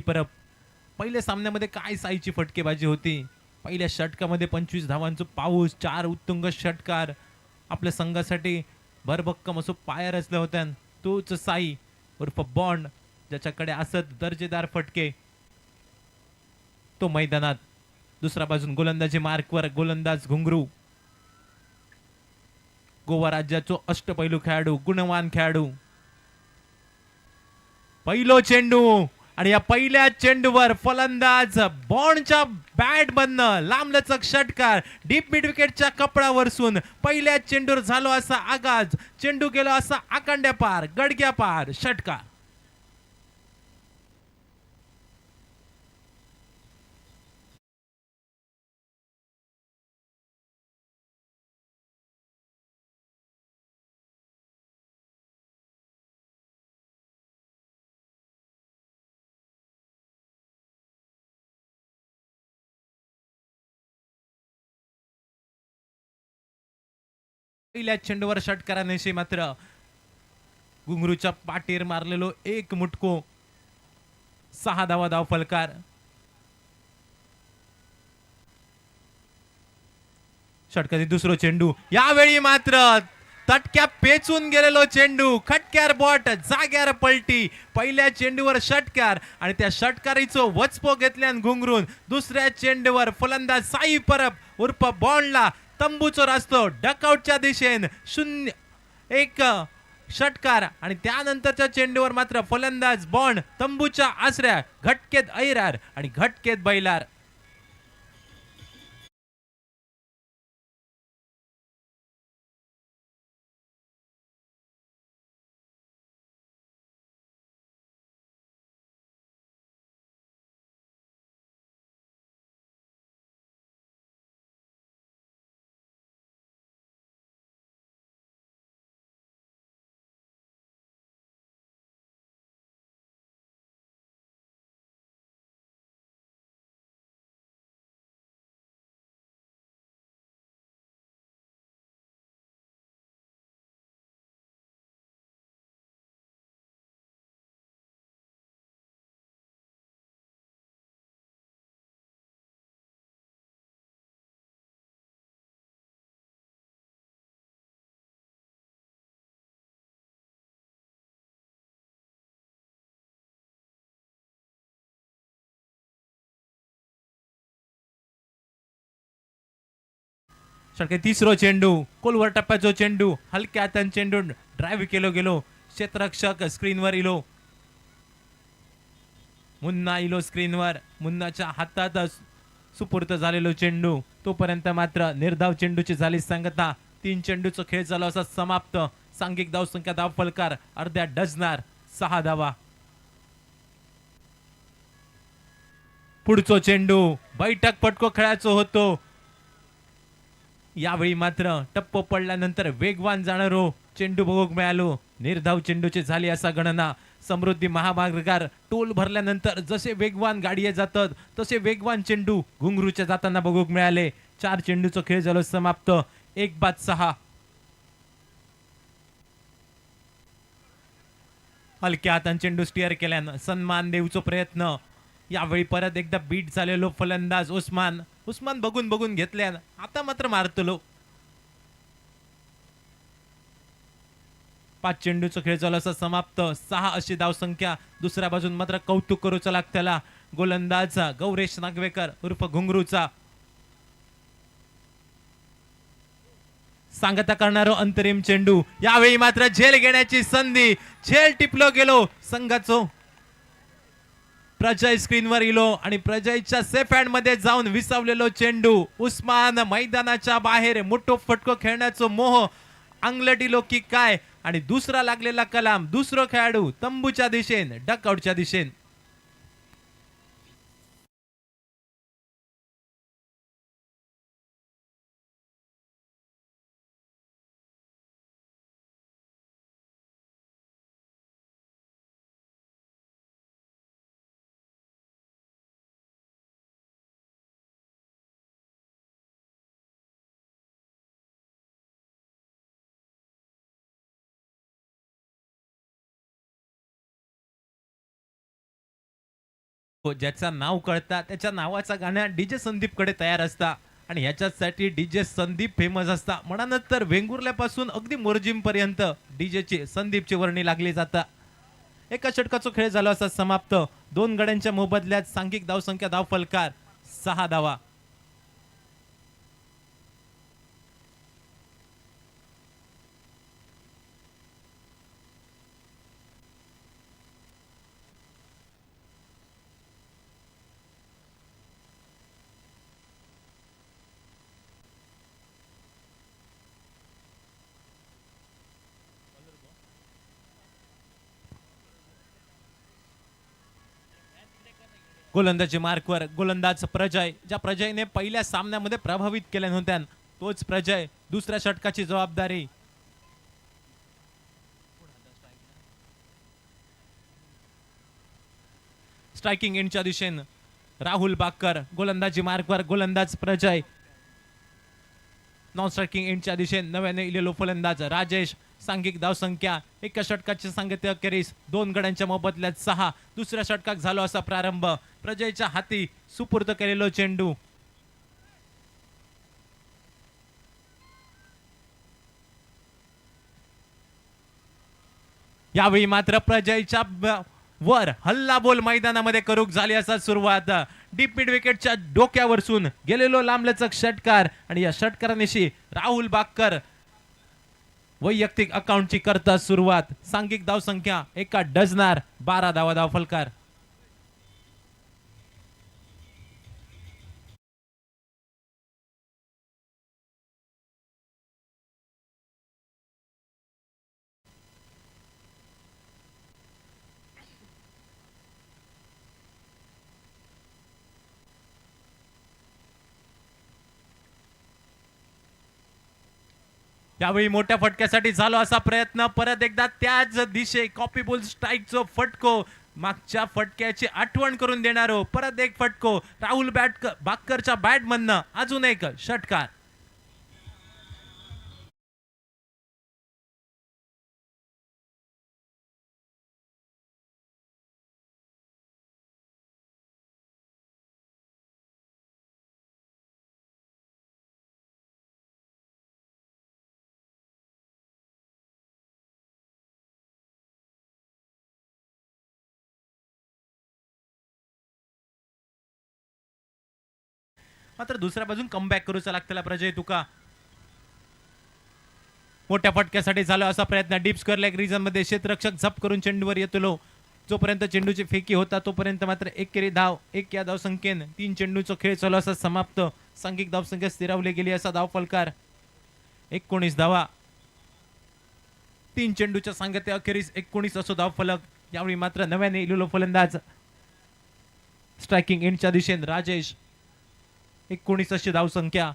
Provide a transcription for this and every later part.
परत पहिल्या सामन्यामध्ये काय साईची फटकेबाजी होती. पहिल्या षटकामध्ये 25 धावांचा पाऊस, 4 उत्तुंग षटकार आपल्या संघासाठी भरभक्कम असो पाया रचल्या होत्या. तोच साई उर्फ बॉन्ड ज्याच्याकडे असत दर्जेदार फटके, तो मैदानात. दुसऱ्या बाजून गोलंदाजी मार्कवर गोलंदाज घुंगरू, गोवा राज्याचो अष्टपैलू खेळाडू, गुणवान खेळाडू. पहिलो चेंडू आणि या पहिल्या चेंडूवर फलंदाज बॉन्डच्या बॅट मधनं लांबलचक षटकार डीप मिड विकेटच्या कपडावरसून पहिल्या चेंडूवर झालो असा आगाज, चेंडू गेलो असा आकांड्या पार, गडग्या पार, षटकार. पहिल्या चेंडूवर षटकारानेशी मात्र घुंगरूच्या पाठीर मारलेलो एक मुटको, 6 धावा धाव फलकार. षटकाची दुसरो चेंडू, यावेळी मात्र तटक्या पेचून गेलेलो चेंडू, खटक्यार बॉट जाग्यार पलटी. पहिल्या चेंडूवर षटकार आणि त्या षटकारीचो वचपो घेतल्यान घुंगरून दुसऱ्या चेंडूवर फलंदाज साई परब उर्फ बॉन्डला तंबूचो रास्तो डकआउटच्या दिशेन 0-1 षटकार. आणि त्यानंतरच्या चेंडूवर मात्र फलंदाज बॉन्ड तंबूच्या आसऱ्या, घटकेत ऐरार आणि घटकेत बैलार. षटके तिसरो चेंडू, कोलवर टप्प्याचो चेंडू, हलक्या हातान चेंडू ड्राईव्ह केलो गेलो, क्षेत्ररक्षक स्क्रीनवर इलो, मुन्ना इलो स्क्रीनवर. मुन्नाच्या हातात सुपूर्त झालेलो चेंडू, तोपर्यंत मात्र निर्धाव चेंडूची झाली सांगता. 3 चेंडूचा खेळ झाला असा समाप्त. सांघिक धाव संख्या धाव फलकार अर्ध्या डझनार, 6 धावा. पुढचो चेंडू बैठक फटको खेळायचो होतो, यावेळी मात्र टप्प पडल्यानंतर वेगवान जाणारो चेंडू बघूक मिळालो. निर्धाव चेंडूची झाली असा गणना. समृद्धी महामार्गावर टोल भरल्यानंतर जसे वेगवान गाडी जातात तसे वेगवान चेंडू घुंगरूच्या जाताना बघूक मिळाले. 4 चेंडूचा खेळ झालो समाप्त, 1-6. हलक्या हातान चेंडू स्टिअर केल्यानं सन्मान देऊचो प्रयत्न. यावेळी परत एकदा बीट झालेलो फलंदाज उस्मान बघून बघून घेतल्यान आता मात्र मारतलो. 5 चेंडूचा खेळ झाला असा समाप्त, 6 अशी धावसंख्या. दुसऱ्या बाजून मात्र कौतुक करूचा लागतला गोलंदाज गौरेश नागवेकर उर्फ घुंगरूचा. सांगता करणारो अंतरिम चेंडू, यावेळी मात्र झेल घेण्याची संधी, झेल टिपलो गेलो संघाचो. प्रजय स्क्रीनवर इलो आणि प्रजयच्या सेफ हँड मध्ये जाऊन विसावलेलो चेंडू. उस्मान मैदानाच्या बाहेर मोठो फटको खेळण्याचा मोह अंगलट इलो की काय, आणि दुसरा लागलेला कलाम, दुसरो खेळाडू तंबूच्या दिशेन, डकआउटच्या दिशेन. ज्याचं नाव कळता त्याच्या नावाचा गाणं डीजे संदीपकडे तयार असता आणि ह्याच्यासाठी डीजे संदीप फेमस असता. म्हणानच तर वेंगुर्ल्यापासून अगदी मोरजिम पर्यंत डीजेची संदीपची वर्णी लागली जाता. एका षटकाचा खेळ झाला असा समाप्त. 2 गड्यांच्या मोबदल्यात सांघिक धावसंख्या धाव फलकार 6 धावा. गोलंदाजी मार्कवर गोलंदाज प्रजय, ज्या प्रजयने पहिल्या सामन्यामध्ये प्रभावित केल्या नव्हत्या, तोच प्रजय दुसऱ्या षटकाची जबाबदारी. स्ट्रायकिंग एंडच्या दिशेने राहुल बाकर, गोलंदाजी मार्कवर गोलंदाज प्रजय. नॉन स्ट्रायकिंग एंडच्या दिशेने नव्याने इलेलो फलंदाज राजेश. सांघिक धावसंख्या एका षटकाची सांगते अखेरीस 2 गड्यांच्या मोबदल्यात 6. दुसऱ्या षटकात झालो असा प्रारंभ. प्रजयच्या हाती सुपूर्द केलेलो चेंडू. यावेळी मात्र प्रजयच्या वर हल्ला बोल मैदानामध्ये करूक झाली असा सुरुवात. डीप मिड विकेटच्या डोक्यावरसून गेलेलो लांबलचक षटकार आणि या षटकारानिशी राहुल बाकर वैयक्तिक अकाउंटची करता सुरुवात. सांघिक धावसंख्या एका डझनार 12 धावा धाव फलकार. यावेळी मोठ्या फटक्यासाठी झालो असा प्रयत्न. परत एकदा त्याच दिशे कॉपी बॉल स्ट्राईकचो फटको. मागच्या फटक्याची आठवण करून देणारो परत एक फटको. राहुल बाकरच्या बॅट मधनं अजून एक षटकार. मात्र दुसऱ्या बाजून कमबॅक करूचा लागतला प्रजय तुका. मोठ्या फटक्यासाठी झाला असा प्रयत्न. डीप स्क्वेअर लेग रिजन मध्ये क्षेत्ररक्षक झप करून चेंडूवर येतलो. जोपर्यंत चेंडूची फेकी होता तोपर्यंत मात्र एक केरी धाव. एक या धाव संख्येन 3 चेंडूचा खेळ चालू असा समाप्त. सांघिक धाव संख्या स्थिरावली गेली असा धाव फलकार 19 धावा. 3 चेंडूच्या सांगते अखेरीस 19 असो धाव फलक. यावेळी मात्र नव्याने इलेलो फलंदाज स्ट्रायकिंग एंडच्या दिशेने राजेश. 19 अशी धाव संख्या.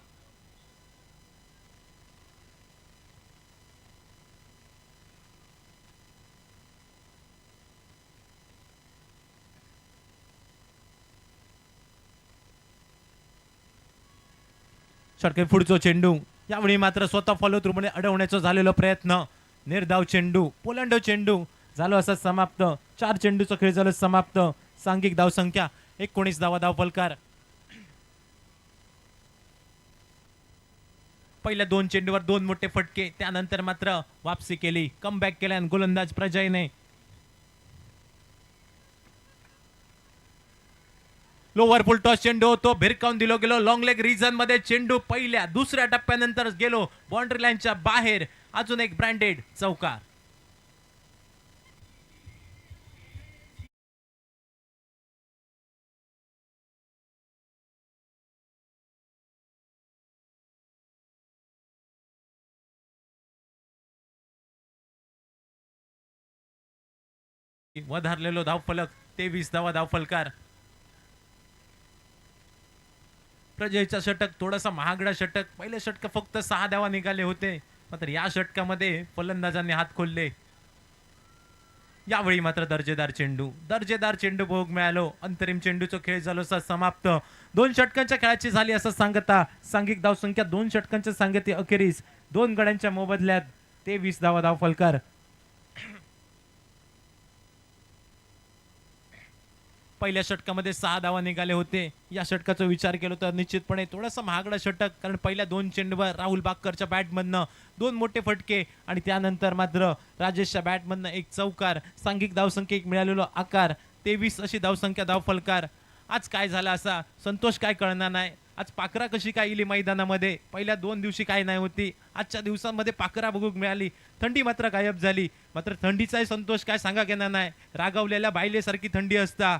षटके पुढचो चेंडू. यावेळी मात्र स्वतः फॉलो थ्रू मध्ये अडवण्याचा झालेला प्रयत्न. निर्धाव चेंडू, पोलंडो चेंडू झालो असा समाप्त. 4 चेंडूचा खेळ झाला समाप्त. सांघिक धाव संख्या 19 धावा धाव फलकार. पहिल्या 2 चेंडूवर 2 मोठे फटके. त्यानंतर मात्र वापसी केली. कमबॅक केल्यान गोलंदाज प्रजयने. लोअर फुल टॉस चेंडू तो भिरकावून दिलो गेलो. लॉंग लेग रिजन मध्ये चेंडू पहिल्या दुसऱ्या टप्प्यानंतर गेलो बाउंड्री लाईनच्या बाहेर. अजून एक ब्रँडेड चौकार. वधारलेलो धावफलक 23 धावा धावफलकार. प्रजयचा षटक थोडासा महागडा षटक. पहिले षटक फक्त 6 धावा निघाले होते. मात्र या षटकामध्ये फलंदाजांनी हात खोलले. यावेळी मात्र दर्जेदार चेंडू भोग मिळालो. अंतरिम चेंडूचा खेळ झालो असा समाप्त. 2 षटकांच्या खेळाची झाली असं सांगता. सांघिक धाव संख्या 2 षटकांच्या सांगते अखेरीस 2 गड्यांच्या मोबदल्यात 23 धावा धाव फलकार. पहिल्या षटकामध्ये 6 धावा निघाले होते. या षटकाचा विचार केला तर निश्चितपणे थोडासा महागडा षटक, कारण पहिल्या 2 चेंडूवर राहुल बाक्करच्या बॅटमधनं 2 मोठे फटके आणि त्यानंतर मात्र राजेशच्या बॅटमधनं एक चौकार, सांघिक धावसंख्या एक मिळालेलो आकार, 23 अशी धावसंख्या धावफलकार. आज काय झालं असा संतोष काय कळणार नाही. आज पाकरा कशी काय इली मैदानामध्ये, पहिल्या 2 दिवशी काय नाही होती, आजच्या दिवसांमध्ये पाकरा बघूक मिळाली. थंडी मात्र गायब झाली. मात्र थंडीचाही संतोष काय सांगा घेणार नाही. रागावलेल्या बायलेसारखी थंडी असता.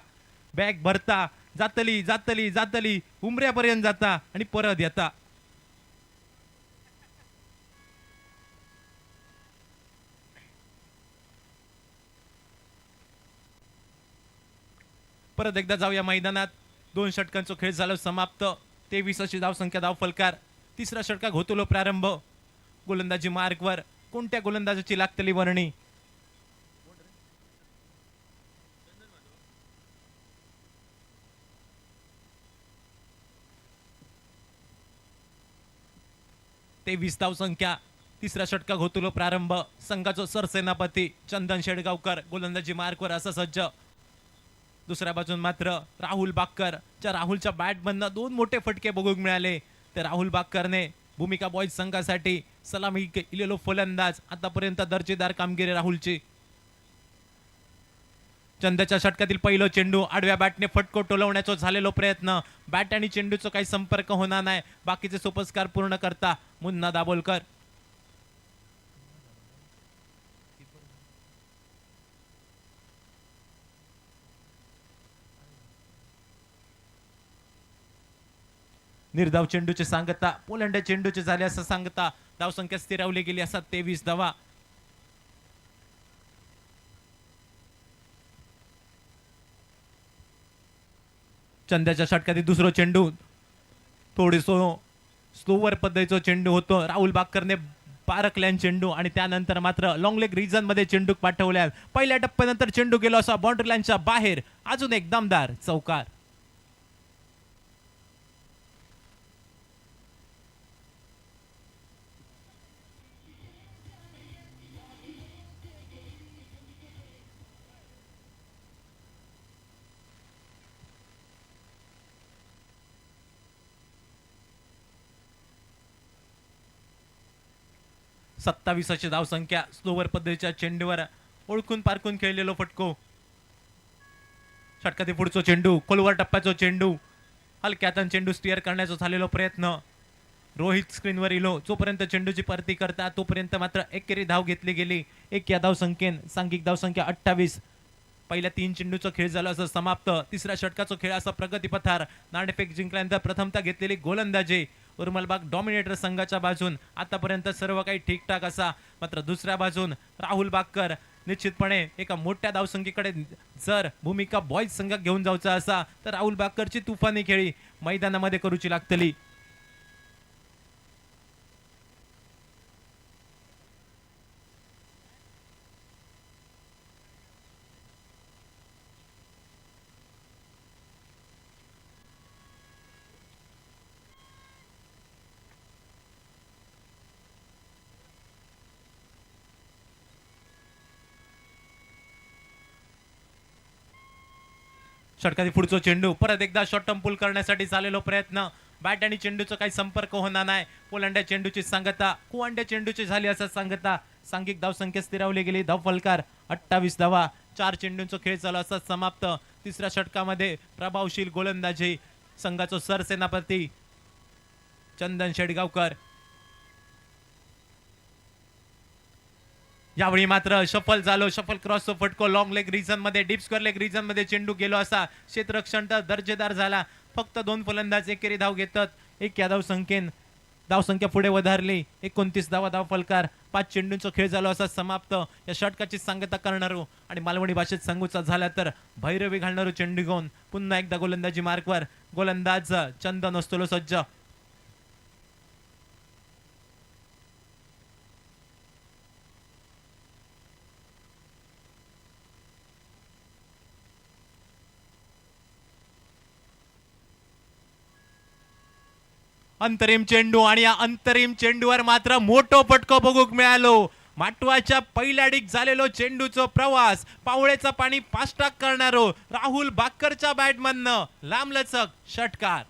बॅग भरता, जातली जातली जातली उमऱ्यापर्यंत जाता आणि परत येता. परत एकदा जाऊया मैदानात. 2 षटकांचा खेळ झाला समाप्त. 23 अशी धावसंख्या धावफलकार. तिसरा षटकात होतो प्रारंभ. गोलंदाजी मार्कवर कोणत्या गोलंदाजाची लागतली वर्णी. ते 20 धावसंख्या. तिसऱ्या षटकात होतो प्रारंभ. संघाचा सरसेनापती चंदन शेडगावकर गोलंदाजी मार्कवर असा सज्ज. दुसऱ्या बाजून मात्र राहुल बाक्कर, ज्या राहुलच्या बॅटमधनं 2 मोठे फटके बघूक मिळाले. ते राहुल बाक्करने भूमिका बॉयज संघासाठी सलामी इलेलो फलंदाज. आतापर्यंत दर्जेदार कामगिरी राहुलची. चंद्याच्या षटकातील पहिलं चेंडू आडव्या बॅटने फटको टोलवण्याचा झालेला प्रयत्न. बॅट आणि चेंडूचा काही संपर्क होणार नाही. बाकीचे सोपस्कार पूर्ण करता मुन्ना दाभोलकर. निर्धाव चेंडूची सांगता पोलंड्या चेंडूचे झाले असं सांगता धावसंख्या स्थिरावली गेली असा 23 धावा. चंद्याच्या षटकातील दुसरा चेंडू थोडीसो स्लोवर पद्धतीचा चेंडू होतो. राहुल बाक्करने पारखल्यान चेंडू आणि त्यानंतर मात्र लॉंग लेग रिजन मध्ये चेंडू पाठवल्या. पहिल्या टप्प्यानंतर चेंडू गेलो असा बाउंड्री लाईनच्या बाहेर. अजून एक दमदार चौकार. सत्तावीसाची धावसंख्या. स्लोवर पद्धतीच्या चेंडूवर ओळखून पारखून खेळलेलो फटको. षटकातील पुढचा चेंडू खोलवर टप्प्याचा चेंडू. हलक्यातन चेंडू स्टिअर करण्याचा झालेला प्रयत्न. रोहित स्क्रीनवर इलो. जोपर्यंत चेंडूची परती करता तोपर्यंत मात्र एकेरी धाव घेतली गेली. एक या धावसंख्येन सांघिक धावसंख्या 28. पहिल्या 3 चेंडूचा खेळ झाला असं समाप्त. तिसऱ्या षटकाचा खेळ असा प्रगतीपथार. नाणेफेक जिंकल्यानंतर प्रथमता घेतलेली गोलंदाजी उर्मलबाग डॉमिनेटर संघाच्या बाजून. आतापर्यंत सर्व काही ठीकठाक असा. मात्र दुसऱ्या बाजून राहुल बाक्कर निश्चितपणे एका मोठ्या धावसंख्येकडे जर भूमिका बॉयज संघात घेऊन जायचा असा तर राहुल बाक्करची तुफानी खेळी मैदानामध्ये करूची लागतली. षटकातील पुढचा चेंडू परत एकदा शॉर्ट टर्म पुल करण्यासाठी झालेलो प्रयत्न. बॅट आणि चेंडूचा काही संपर्क होणार नाही. पोलंड्या चेंडूची सांगता कुवांड्या चेंडूची झाली असं सांगता. सांघिक धावसंख्या स्थिरावली गेली. धावफलकार 28 धावा. 4 चेंडूंचा खेळ झाला असा समाप्त. तिसऱ्या षटकामध्ये प्रभावशील गोलंदाजी संघाचा सरसेनापती चंदन शेडगावकर. यावेळी मात्र शफल झालो. शफल क्रॉस फटको लॉंग लेग रिजन मध्ये डीप स्क्वेअर लेग रिजन मध्ये चेंडू गेलो असा. क्षेत्ररक्षण तर दर्जेदार झाला. फक्त 2 फलंदाज एकेरी धाव घेतात. एक या धावसंख्या पुढे वधारली. 29 धावा धावफलकार. 5 चेंडूंचा खेळ झाला असा समाप्त. या षटकाची सांगता करणारो आणि मालवणी भाषेत सांगूचा झाला तर भैरवी घालणारो चेंडू घेऊन पुन्हा एकदा गोलंदाजी मार्कवर. गोलंदाज चंदन असतो सज्ज. अंतरिम चेंडू आणि या अंतरिम चेंडूवर मात्र मोठो फटको बघूक मिळालो. माटवाच्या पहिल्या डिक झालेलो चेंडूचो प्रवास पावळेचा पाणी पास्टाक करणारो राहुल बाक्करच्या बॅटमधनं लांबलचक षटकार.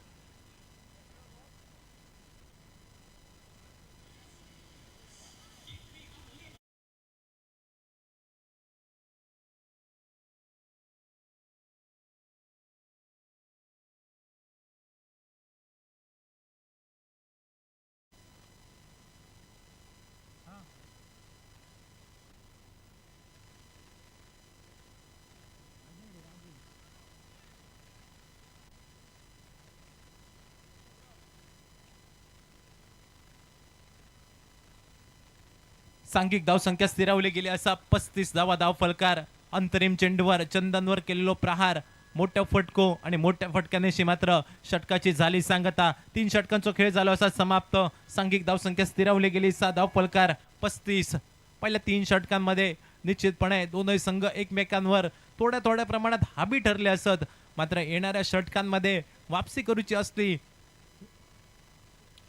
सांघिक धावसंख्या स्थिरावली गेली असा 35 धावा धाव फलकार. अंतरिम चेंडूवर चंदनवर केलेलो प्रहार मोठ्या फटको आणि मोठ्या फटक्यानेशी मात्र षटकाची झाली सांगता. 3 षटकांचा खेळ झाला असा समाप्त. सांघिक धावसंख्या स्थिरावली गेली 6 धाव फलकार 35. पहिल्या 3 षटकांमध्ये निश्चितपणे दोनही संघ एकमेकांवर थोड्या प्रमाणात हाबी ठरले असत, मात्र येणाऱ्या षटकांमध्ये वापसी करूची असली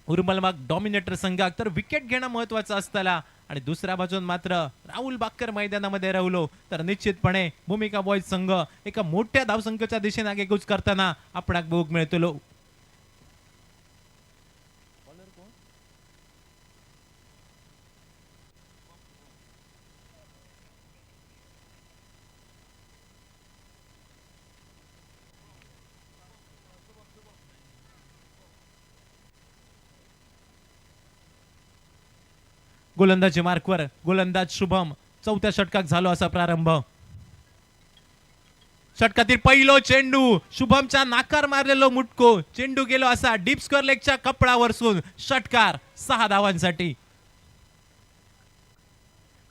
उर्मलबाग डॉमिनेटर संघाक तर विकेट घेणं महत्वाचं असताना आणि दुसऱ्या बाजून मात्र राहुल बाक्कर मैदानामध्ये राहिलो तर निश्चितपणे भूमिका बॉयज संघ एका मोठ्या धावसंख्येच्या दिशेने आगेकूच करताना आपणाक बघूक मिळतलो. गोलंदाजी मार्कवर गोलंदाज शुभम. चौथ्या षटकात झालो असा प्रारंभ. षटकातील पहिलो चेंडू शुभमच्या नाकार मारलेलो मुटको चेंडू गेलो असा डीप स्क्वेअर लेगच्या कपडावरसून षटकार 6 धावांसाठी.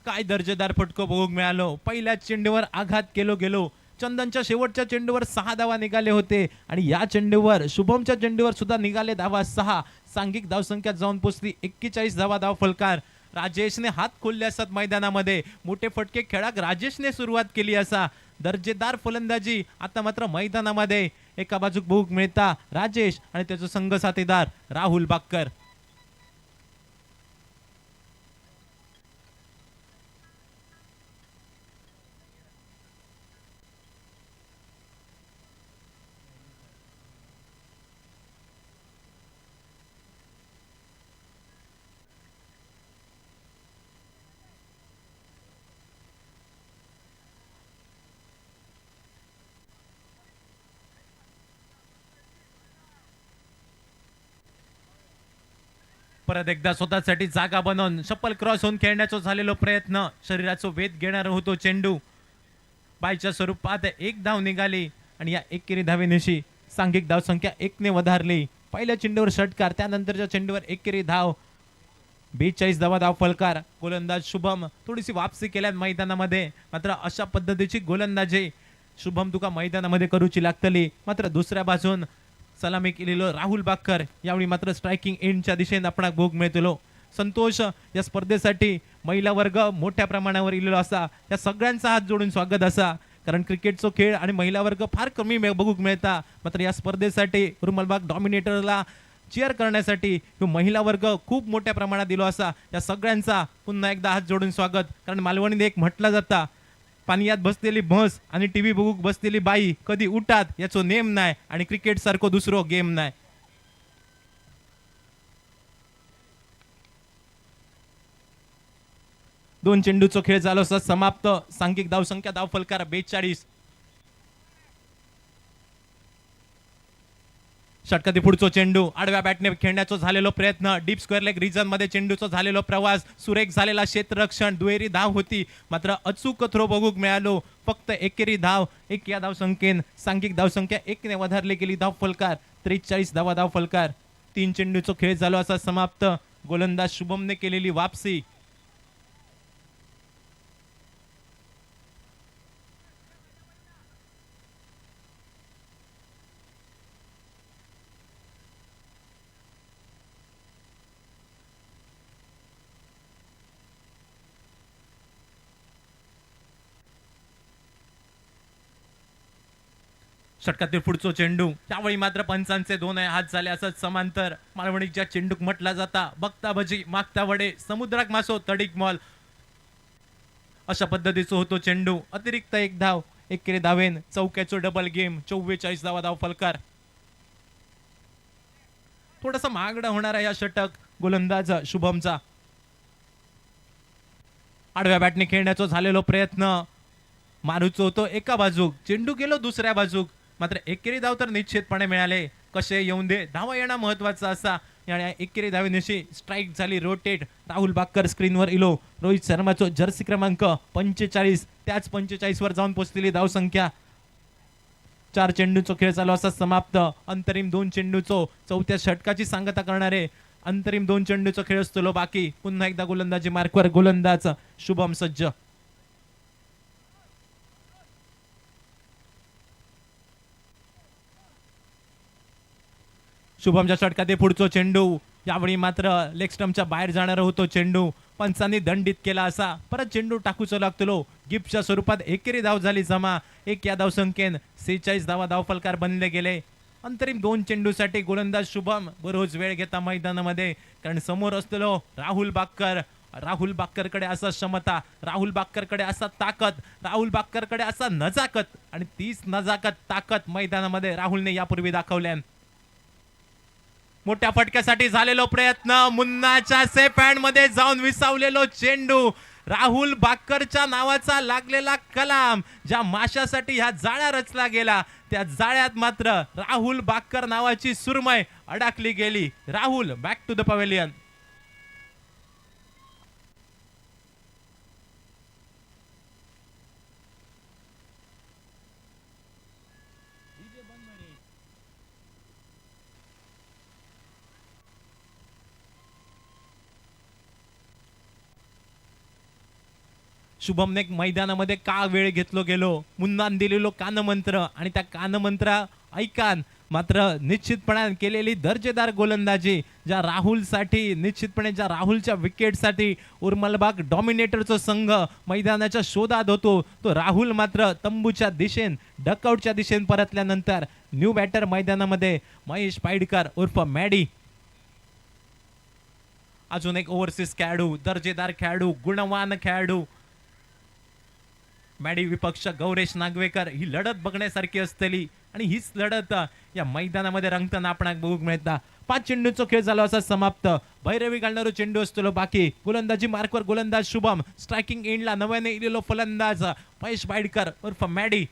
काय दर्जेदार फटको बघूक मिळालो. पहिल्या चेंडूवर आघात केलो गेलो. चंदनच्या शेवटच्या चेंडूवर 6 धावा निघाले होते आणि या चेंडूवर शुभमच्या चेंडूवर सुद्धा निघाले धावा 6. सांघिक धावसंख्या जाऊन पोचली 41 धावा धाव फलकार. राजेशने हात खोलले असत मैदानामध्ये. मोठे फटके खेळाक राजेशने सुरुवात केली असा दर्जेदार फलंदाजी आता मात्र मैदानामध्ये एका बाजूक बघूक मिळता राजेश आणि त्याचा संघ साथीदार राहुल बाक्कर. परत एकदा स्वतःसाठी जागा बनवून शपल क्रॉस होऊन खेळण्याचा झालेलो प्रयत्न. शरीराचा वेध घेणारा होतो चेंडू. बायच्या स्वरूपात 1 धाव निघाली आणि या एकेरी धावेनिशी सांघिक धावसंख्या 1 ने वधारली. पहिल्या चेंडूवर षटकार, त्यानंतरच्या चेंडूवर एकेरी धाव. 42 धावा धाव फलकार. गोलंदाज शुभम थोडीशी वापसी केल्या मैदानामध्ये, मात्र अशा पद्धतीची गोलंदाजी शुभम तुका मैदानामध्ये करूची लागतली. मात्र दुसऱ्या बाजून सलामी केलेलो राहुल बाक्कर यावेळी मात्र स्ट्रायकिंग एंडच्या दिशेने आपणाक बघूक मिळतलो. संतोष या स्पर्धेसाठी महिला वर्ग मोठ्या प्रमाणावर इलेलो असा. या सगळ्यांचा हात जोडून स्वागत असा, कारण क्रिकेटचा खेळ आणि महिला वर्ग फार कमी बघूक मिळता. मात्र या स्पर्धेसाठी रुमलबाग डॉमिनेटरला चीअर करण्यासाठी महिला वर्ग खूप मोठ्या प्रमाणात दिलो असा. या सगळ्यांचा पुन्हा एकदा हात जोडून स्वागत, कारण मालवणीत एक म्हटलं जाता पाण्यात बसलेली म्हस आणि टीव्ही बघूक बसलेली बाई कधी उठात याचो नेम नाही आणि क्रिकेट सारखो दुसरो गेम नाही. दोन चेंडूचो खेळ झालो असा समाप्त. सांघिक धावसंख्या धाव फलकार 42. षटकातील पुढचो चेंडू आडव्या बॅटने खेळण्याचा झालेलो प्रयत्न. डीप स्क्वेअर लेग रिजन मध्ये चेंडूचा झालेलो प्रवास. सुरेख झालेला क्षेत्ररक्षण. दुहेरी धाव होती, मात्र अचूक थ्रो बघूक मिळालो. फक्त एकेरी धाव. एक या धावसंख्येन सांघिक धावसंख्या 1 ने वधारली गेली. धाव फलकार 43 धावा धाव फलकार. 3 चेंडूचो खेळ झालो असा समाप्त. गोलंदाज शुभमने केलेली वापसी. षटकातील पुढचो चेंडू. त्यावेळी मात्र पंचांचे 2 हात झाले असत समांतर. मालवणीच्या चेंडूक म्हटला जाता बघता भजी मागता वडे, समुद्राक मासो तडीक मॉल. अशा पद्धतीचा होतो चेंडू, अतिरिक्त एक धाव, एकेरी धावेन, चौक्याचो डबल गेम, 44 धावा धाव फलकार. थोडासा महागडा होणार आहे या षटक गोलंदाज शुभमचा. आडव्या बॅटने खेळण्याचा झालेलो प्रयत्न मारूचो होतो एका बाजूक, चेंडू गेलो दुसऱ्या बाजूक, मात्र एकेरी धाव तर निश्चितपणे मिळाले. कसे येऊन दे, धावा येणं महत्वाचा असा. आणि एकेरी धावेनिशी स्ट्राईक झाली रोटेट. राहुल बाक्कर स्क्रीनवर इलो. रोहित शर्माचो जर्सी क्रमांक 45, त्याच 45 वर जाऊन पोहोचलेली धाव संख्या. 4 चेंडूचो खेळ चालू असा समाप्त. अंतरिम 2 चेंडूचो चौथ्या षटकाची सांगता करणारे अंतरिम 2 चेंडूचो खेळ असतो बाकी. पुन्हा एकदा गोलंदाजी मार्कवर गोलंदाज शुभम सज्ज. शुभमच्या षटकात पुढचो चेंडू, यावेळी मात्र लेग स्टंपच्या बाहेर जाणार होतो चेंडू. पंचांनी दंडित केला असा. परत चेंडू टाकूचो लागतो. गिफ्टच्या स्वरूपात एकेरी धाव झाली जमा. एक या धावसंख्येन 46 धावा धाव फलकार बनले गेले. अंतरिम 2 चेंडूसाठी गोलंदाज शुभम बरोच वेळ घेता मैदानामध्ये, कारण समोर असलेलो राहुल बाक्कर. राहुल बाक्करकडे असा क्षमता, राहुल बाक्करकडे असा ताकद, राहुल बाक्करकडे असा नजाकत, आणि तीच नजाकत ताकद मैदानामध्ये राहुलने यापूर्वी दाखवल्या. मोठ्या फटक्यासाठी झालेलो प्रयत्न, मुन्नाच्या सेफ हँड मध्ये जाऊन विसावलेलो चेंडू. राहुल बाक्करच्या नावाचा लागलेला कलाम, ज्या माशासाठी ह्या जाळ्या रचला गेला, त्या जाळ्यात मात्र राहुल बाक्कर नावाची सुरमय अडकली गेली. Rahul back to the pavilion. शुभमने मैदानामध्ये का वेळ घेतलो गेलो, मुन्नान दिलेलो कानमंत्र, आणि त्या कानमंत्रा ऐकान मात्र निश्चितपणे केलेली दर्जेदार गोलंदाजी, ज्या राहुलसाठी निश्चितपणे, ज्या राहुलच्या विकेटसाठी उर्मलबाग डॉमिनेटरचा संघ मैदानाच्या शोधात होतो, तो राहुल मात्र तंबूच्या दिशेन डकआउटच्या दिशेन परतल्यानंतर न्यू बॅटर मैदानामध्ये महेश पाईडकर उर्फ मॅडी. अजून एक ओव्हरसीज खेळाडू, दर्जेदार खेळाडू, गुणवान खेळाडू मॅडी विपक्ष गौरेश नागवेकर. ही लढत बघण्यासारखी असतेली, आणि हीच लढत या मैदानामध्ये रंगताना आपणाक बघूक मिळता. 5 चेंडूचो खेळ झाला असा समाप्त. भैरवी घालणारो चेंडू असतो बाकी. गोलंदाजी मार्कवर गोलंदाज शुभम. स्ट्रायकिंग एंडला नव्याने इलेलो फलंदाज महेश पाईडकर उर्फ मॅडी.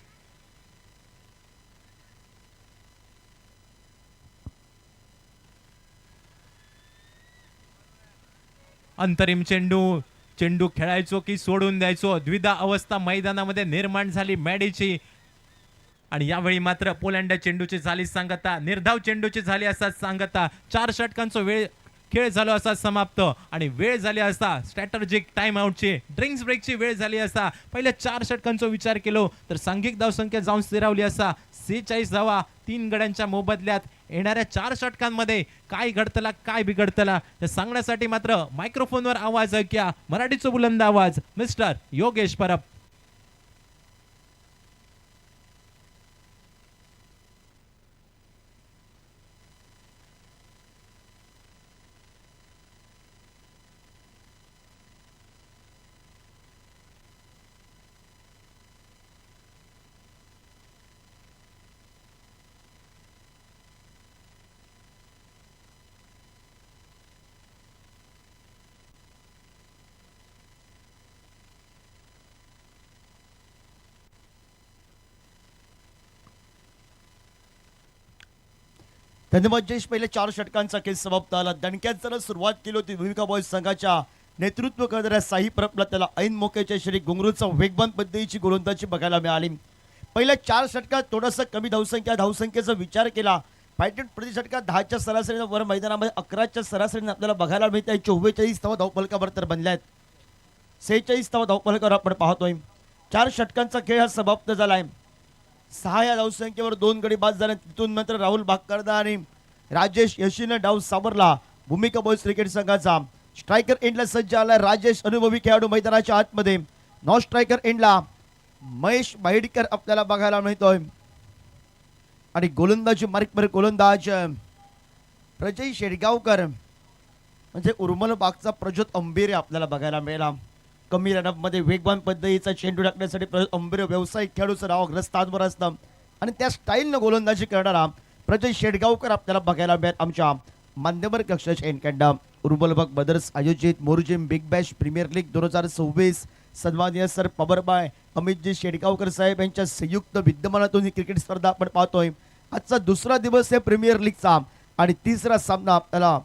अंतरिम चेंडू, चेंडू खेळायचो की सोडून द्यायचो, द्विधा अवस्था मैदानामध्ये निर्माण झाली मॅडीची. आणि यावेळी मात्र पोलंड चेंडूची झाली सांगता, निर्धाव चेंडूची झाली असा सांगता. 4 षटकांचा वेळ खेळ झाला असा समाप्त, आणि वेळ झाली असता स्ट्रॅटर्जिक टाइम आउटची, ड्रिंक्स ब्रेकची वेळ झाली असा. पहिल्या 4 षटकांचा विचार केलो तर सांघिक धावसंख्या जाऊन स्थिरावली असा 46 धावा 3 गड्यांच्या मोबदल्यात. येणाऱ्या 4 षटकांमध्ये काय घडतला, काय बिघडतला हे सांगण्यासाठी मात्र मायक्रोफोनवर आवाज ऐक्या. मराठीचा बुलंद आवाज मिस्टर योगेश परब. धन्यवाद जयेश. पहिले 4 षटकांचा खेळ समाप्त झाला. दणक्यात जरा सुरुवात केली होती भूमिका बॉयज संघाच्या नेतृत्व करणाऱ्या साई परबला. त्याला ऐन मोक्याच्या श्री घुंगरूचा वेगवान पद्धतीची गोलंदाजी बघायला मिळाली. पहिल्या 4 षटकात थोडासा कमी धावसंख्येचा विचार केला. फायटेड प्रति षटकात 10च्या सरासरीने वर मैदानामध्ये 11च्या सरासरीने आपल्याला बघायला मिळते. 44 धावा धावफलकावर तर बनल्या आहेत. 46 धावा धावफलकावर आपण पाहतोय. 4 षटकांचा खेळ हा समाप्त झाला आहे. 6 या धावसंख्येवर 2 गडी बाद झाले. तिथून मात्र राहुल बाक्करदा आणि राजेश यशीने डाव सावरला भूमिका बॉयज क्रिकेट संघाचा. स्ट्रायकर एंडला सज्ज आला राजेश, अनुभवी खेळाडू मैदानाच्या आतमध्ये. नॉन स्ट्रायकर एंडला महेश बाईडकर आपल्याला बघायला मिळतोय. आणि गोलंदाजी मार्कवर गोलंदाज प्रजय शेडगावकर म्हणजे उर्मलबागचा प्रज्योत अंबेरे आपल्याला बघायला मिळाला. कमी रनअप मध्ये वेगवान पद्धतीचा चेंडू टाकण्यासाठी अंबेर व्यावसायिक खेळाडूचं नाव अग्रस्थानवर असतं आणि त्या स्टाईलनं गोलंदाजी करणारा प्रजय शेडगावकर आपल्याला बघायला मिळत आमच्या मान्यवर कक्षाच्या एनकँडा उर्बलबाग ब्रदर्स आयोजित Morjim big bash premier league 2026 सन्माननीय सर पवरबाय अमितजी शेडगावकर साहेब यांच्या संयुक्त विद्यमानातून ही क्रिकेट स्पर्धा आपण पाहतोय. आजचा दुसरा दिवस आहे प्रीमियर लीगचा आणि तिसरा सामना आपल्याला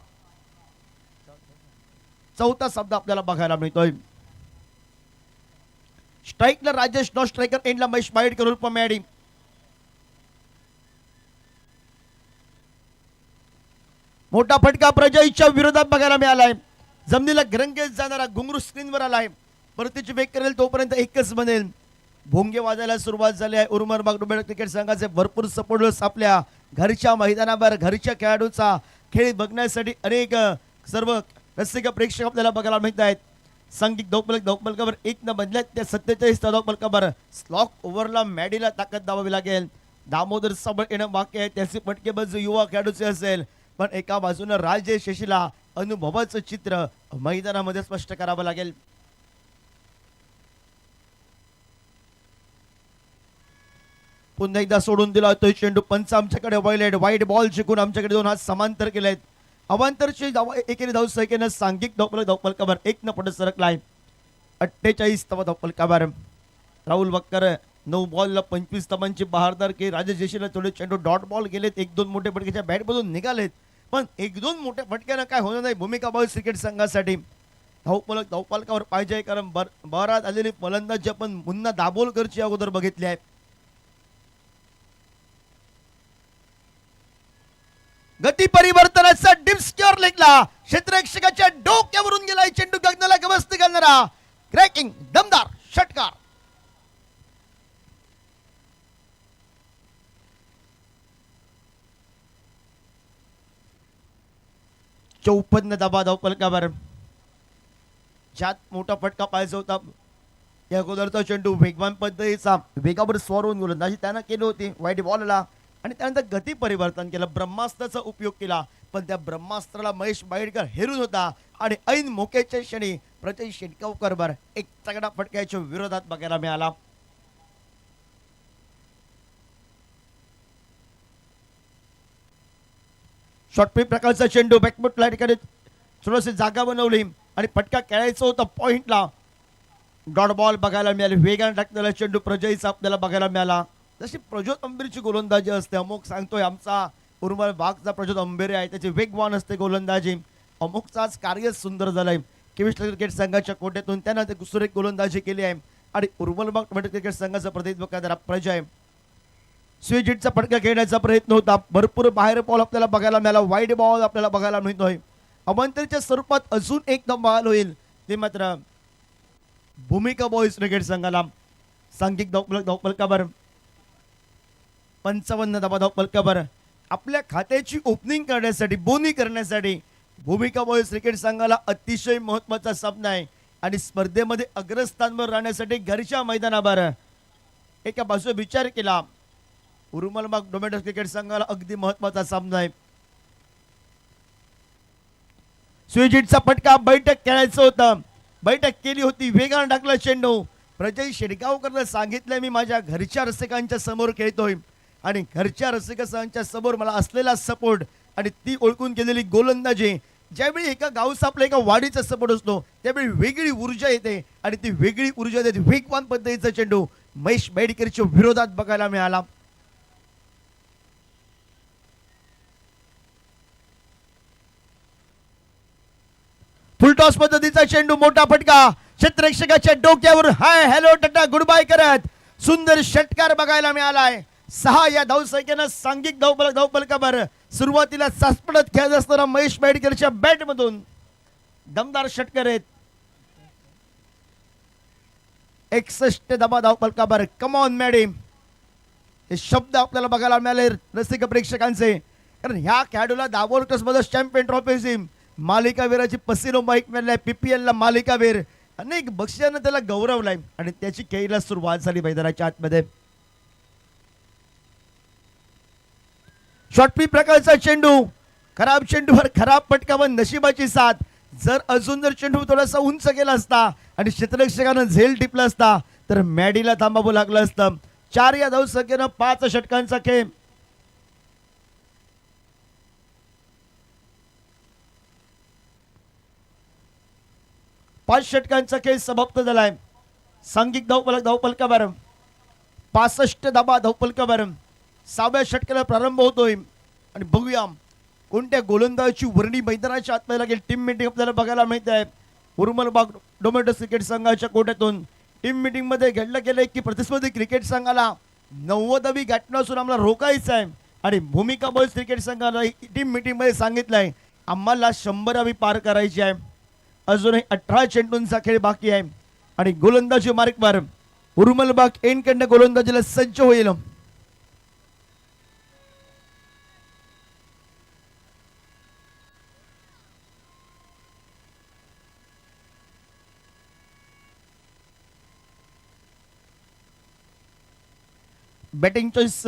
चौथा सामना आपल्याला बघायला मिळतोय. स्ट्राईकला राजेश नॉन स्ट्रायकर एंडला महेश बाईडकर उर्फ मॅडी. मोठा फटका प्रजयच्या विरोधात बघायला मिळालाय. जमिनीला रंगेत जाणारा घुंगरू स्क्रीनवर आलाय. परतीची वेग करेल तोपर्यंत एकच बनेल. भोंगे वाजायला सुरुवात झाली आहे. उर्मरबाग डोंबिवली क्रिकेट संघाचे भरपूर सपोर्टर्स आपल्या घरच्या मैदानावर घरच्या खेळाडूचा खेळ बघण्यासाठी अनेक सर्व रसिक प्रेक्षक आपल्याला बघायला मिळत आहेत. सांघिक धावफलकावर 1 न बदल्यात त्या 47 धावफलकावर स्लॉक ओव्हरला मॅडीला ताकद दाबावी लागेल. दामोदर सबळ येणं बाकी आहे. त्याचे फटकेबाज युवा खेळाडूचे असेल पण एका बाजूने राजेश यशीला अनुभवाचं चित्र मैदानामध्ये स्पष्ट करावं लागेल. पुन्हा एकदा सोडून दिला तो चेंडू. पंच आमच्याकडे वळलेत. वाईट बॉल जिंकून आमच्याकडे 2 हात समांतर केलेत. अवांतरची एकेरी धाव संख्येनं सांघिक धावफलकावर 1 न पुढे सरकलाय. 48 धावफलकावर राहुल बक्कर 9 बॉलला 25 धावांची बहारदार की. राजेश यशीला थोडे चेंडू डॉट बॉल गेलेत. 1-2 मोठे फटक्याच्या बॅटमधून निघालेत पण 1-2 मोठ्या फटक्यानं काय होणार नाही भूमिका बॉयज क्रिकेट संघासाठी. धावफलकावर पाहिजे कारण बरात आलेली फलंदाजी आपण पुन्हा दाभोलकरची अगोदर बघितली आहे. गती परिवर्तनाचा डीप स्क्वेअर लेगला क्षेत्ररक्षकाच्या डोक्यावरून गेलाय चेंडू. गगनाला गवसणी घालणारा क्रॅकिंग दमदार षटकार. चौपन्न धावफलकावर ज्यात मोठा फटका पाहिजे होता या अगोदरचा चेंडू वेगवान पद्धतीचा वेगावर स्वारून गोलंदाजी त्यानं केली होती. वाईट बॉलला आणि त्यानंतर गती परिवर्तन केलं. ब्रह्मास्त्राचा उपयोग केला पण त्या ब्रह्मास्त्राला महेश बाईडकर हेरून होता आणि ऐन मोक्याच्या क्षणी प्रजय शेडगावकरवर एक तगडा फटक्याच्या विरोधात बघायला मिळाला. शॉर्टपी प्रकारचा चेंडू बॅकफुटला ठिकाणी थोडीशी जागा बनवली आणि फटका खेळायचा होता पॉइंटला. डॉट बॉल बघायला मिळाले. वेगाने टाकलेला चेंडू प्रजयचा आपल्याला बघायला मिळाला. जशी प्रज्योत अंबेरची गोलंदाजी असते. अमुक सांगतोय आमचा उर्मल बागचा प्रज्योत अंबेरे आहे त्याची वेगवान असते गोलंदाजी. अमुकचाच कार्य सुंदर झालंय. केविस्टर क्रिकेट संघाच्या कोट्यातून त्यानं ते दुसरी गोलंदाजी केली आहे आणि उर्मलबाग क्रिकेट संघाचं प्रतिनिधित्व करणारा प्रजय स्वीजिटचा फटका खेळण्याचा प्रयत्न होता. भरपूर बाहेर बॉल आपल्याला बघायला मिळाला. वाईड बॉल आपल्याला बघायला मिळतोय. अवांतरच्या स्वरूपात अजून एक बॉल होईल ते मात्र भूमिका बॉयज क्रिकेट संघाला. सांघिक धावफलकावर 55 धावफलकावर आपल्या खात्याची ओपनिंग करण्यासाठी बोनी करण्यासाठी भूमिका बॉयज क्रिकेट संघाला अतिशय महत्वाचा सामना आहे आणि स्पर्धेमध्ये अग्रस्थानावर राहण्यासाठी घरच्या मैदानावर एका बाजूला विचार केला उर्मलबाग डोमेस्टिक क्रिकेट संघाला अगदी महत्वाचा सामना आहे. स्वीजिटचा फटका बैठक खेळायचं होतं. बैठक केली होती. वेगाने टाकला चेंडू. प्रजय शेडगावकरला सांगितलं मी माझ्या घरच्या रसिकांच्या समोर खेळतोय आणि घरच्या रसिकांच्या समोर मला असलेला सपोर्ट आणि ती ओळखून केलेली गोलंदाजी. ज्यावेळी एका गावचा आपल्या एका वाडीचा सपोर्ट असतो त्यावेळी वेगळी ऊर्जा येते आणि ती वेगळी ऊर्जा देते. वेगवान पद्धतीचा चेंडू महेश बाईडकरच्या विरोधात बघायला मिळाला. फुलटॉस पद्धतीचा चेंडू. मोठा फटका क्षेत्ररक्षकाच्या डोक्यावर hi hello tata good bye करत सुंदर षटकार बघायला मिळालाय. 6 या धावसंख्येनं सांघिक धावफलकावर सुरुवातीला सासपडत खेळत असताना महेश बाईडकरच्या बॅट मधून दमदार षटकार आहेत. 61 धावफलकावर. कम ऑन मॅडम हे शब्द आपल्याला बघायला मिळाले रसिक प्रेक्षकांचे कारण ह्या खेळाडूला दाभोलकर ब्रदर्स चॅम्पियन ट्रॉफी मालिकावीराची पसिनो माईक मिळालाय. PPL ला मालिकावीर अनेक बक्षिसांना त्याला गौरवलाय आणि त्याची खेळीला सुरुवात झाली मैदानाच्या आतमध्ये. शॉर्टपी प्रकारचा चेंडू. खराब चेंडूवर खराब फटका व नशिबाची साथ. जर अजून चेंडू थोडासा उंच गेला असता आणि क्षेत्ररक्षकानं झेल टिपला असता तर मॅडीला थांबावं लागलं असतं. 4 या धावसंख्येनं 5 षटकांचा खेळ. पाच षटकांचा खेळ समाप्त झालाय. सांघिक धावफलकावर 65 धाबा धावफलकावर 6व्या षटकाला प्रारंभ होतोय. आणि बघूया कोणत्या गोलंदाजाची वर्णी मैदानाच्या आतमध्ये लागेल. टीम मीटिंग आपल्याला बघायला मिळते आहे. उर्मलबाग डोमेटोस क्रिकेट संघाच्या कोट्यातून टीम मीटिंग मध्ये घडलं गेलंय की प्रतिस्पर्धी क्रिकेट संघाला 90वी गाठण्यापासून आम्हाला रोखायचं आहे. आणि भूमिका बॉयज क्रिकेट संघाला टीम मीटिंग मध्ये सांगितलंय आम्हाला 100वी पार करायची आहे. अजूनही 18 चेंडूंचा खेळ बाकी आहे. आणि गोलंदाजी मार्कवर उर्मलबाग एनकंड गोलंदाजीला सज्ज होईल. बॅटिंग चॉईस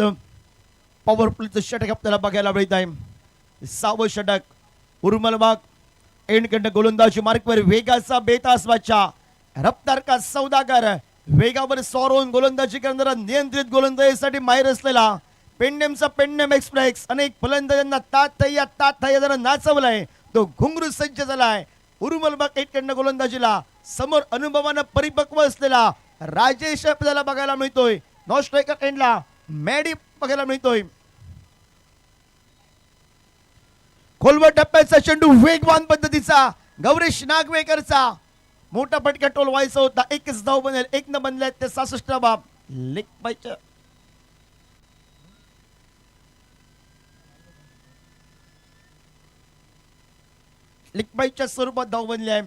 पॉवर प्लेचं षटक आपल्याला बघायला मिळत आहे. 6वं षटक उर्मलबाग एंडकंड गोलंदाजी मार्कवर वेगाचा बेतासवाचा रफ्तार का सौदागर वेगावर सौरवून गोलंदाजी करणारा नियंत्रित गोलंदाजीसाठी माहीर असलेला पेंडेमचा पेंडेम एक्सप्रेस अनेक फलंदाजांना तातथैया जरा नाचवलाय. तो घुंगरू सज्ज झालाय. उर्मलबाग एंडकंड गोलंदाजीला समोर अनुभवानं परिपक्व असलेला राजेश आपल्याला बघायला मिळतोय. नॉन स्ट्रायकर एंडला मॅडी बघायला मिळतोय. खोलवर टप्प्याचा चेंडू वेगवान पद्धतीचा गौरीश नागवेकरचा मोठा फटका टोल व्हायचा होता. एकच धाव बनेल. 1 न बनल्या ते 66 बाब लिकबाईच्या स्वरूपात धाव बनले आहे.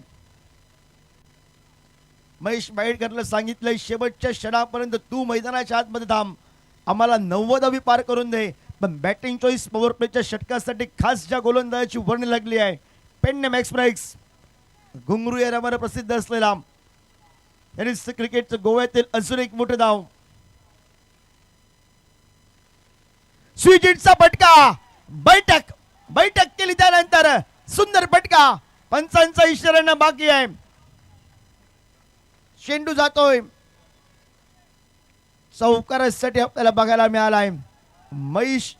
महेश बाईडकरला सांगितलंय शेवटच्या क्षणापर्यंत तू मैदानाच्या आतमध्ये थांब. आम्हाला 90वी पार करून दे. पण बॅटिंग चॉईस पॉवर प्लेच्या षटकासाठी खास ज्या गोलंदाजाची वर्णी लागली आहे पेंडेम एक्सप्रेस घुंगरू या नावानं प्रसिद्ध असलेला टेनिस क्रिकेटचं गोव्यातील अजून एक मोठं धाव. स्वीजिटचा फटका बैठक केली त्यानंतर सुंदर फटका. पंचांचा इशाऱ्यानं बाकी आहे. चेंडू जातोय. चौकारासाठी आपल्याला बघायला मिळालाय. महेश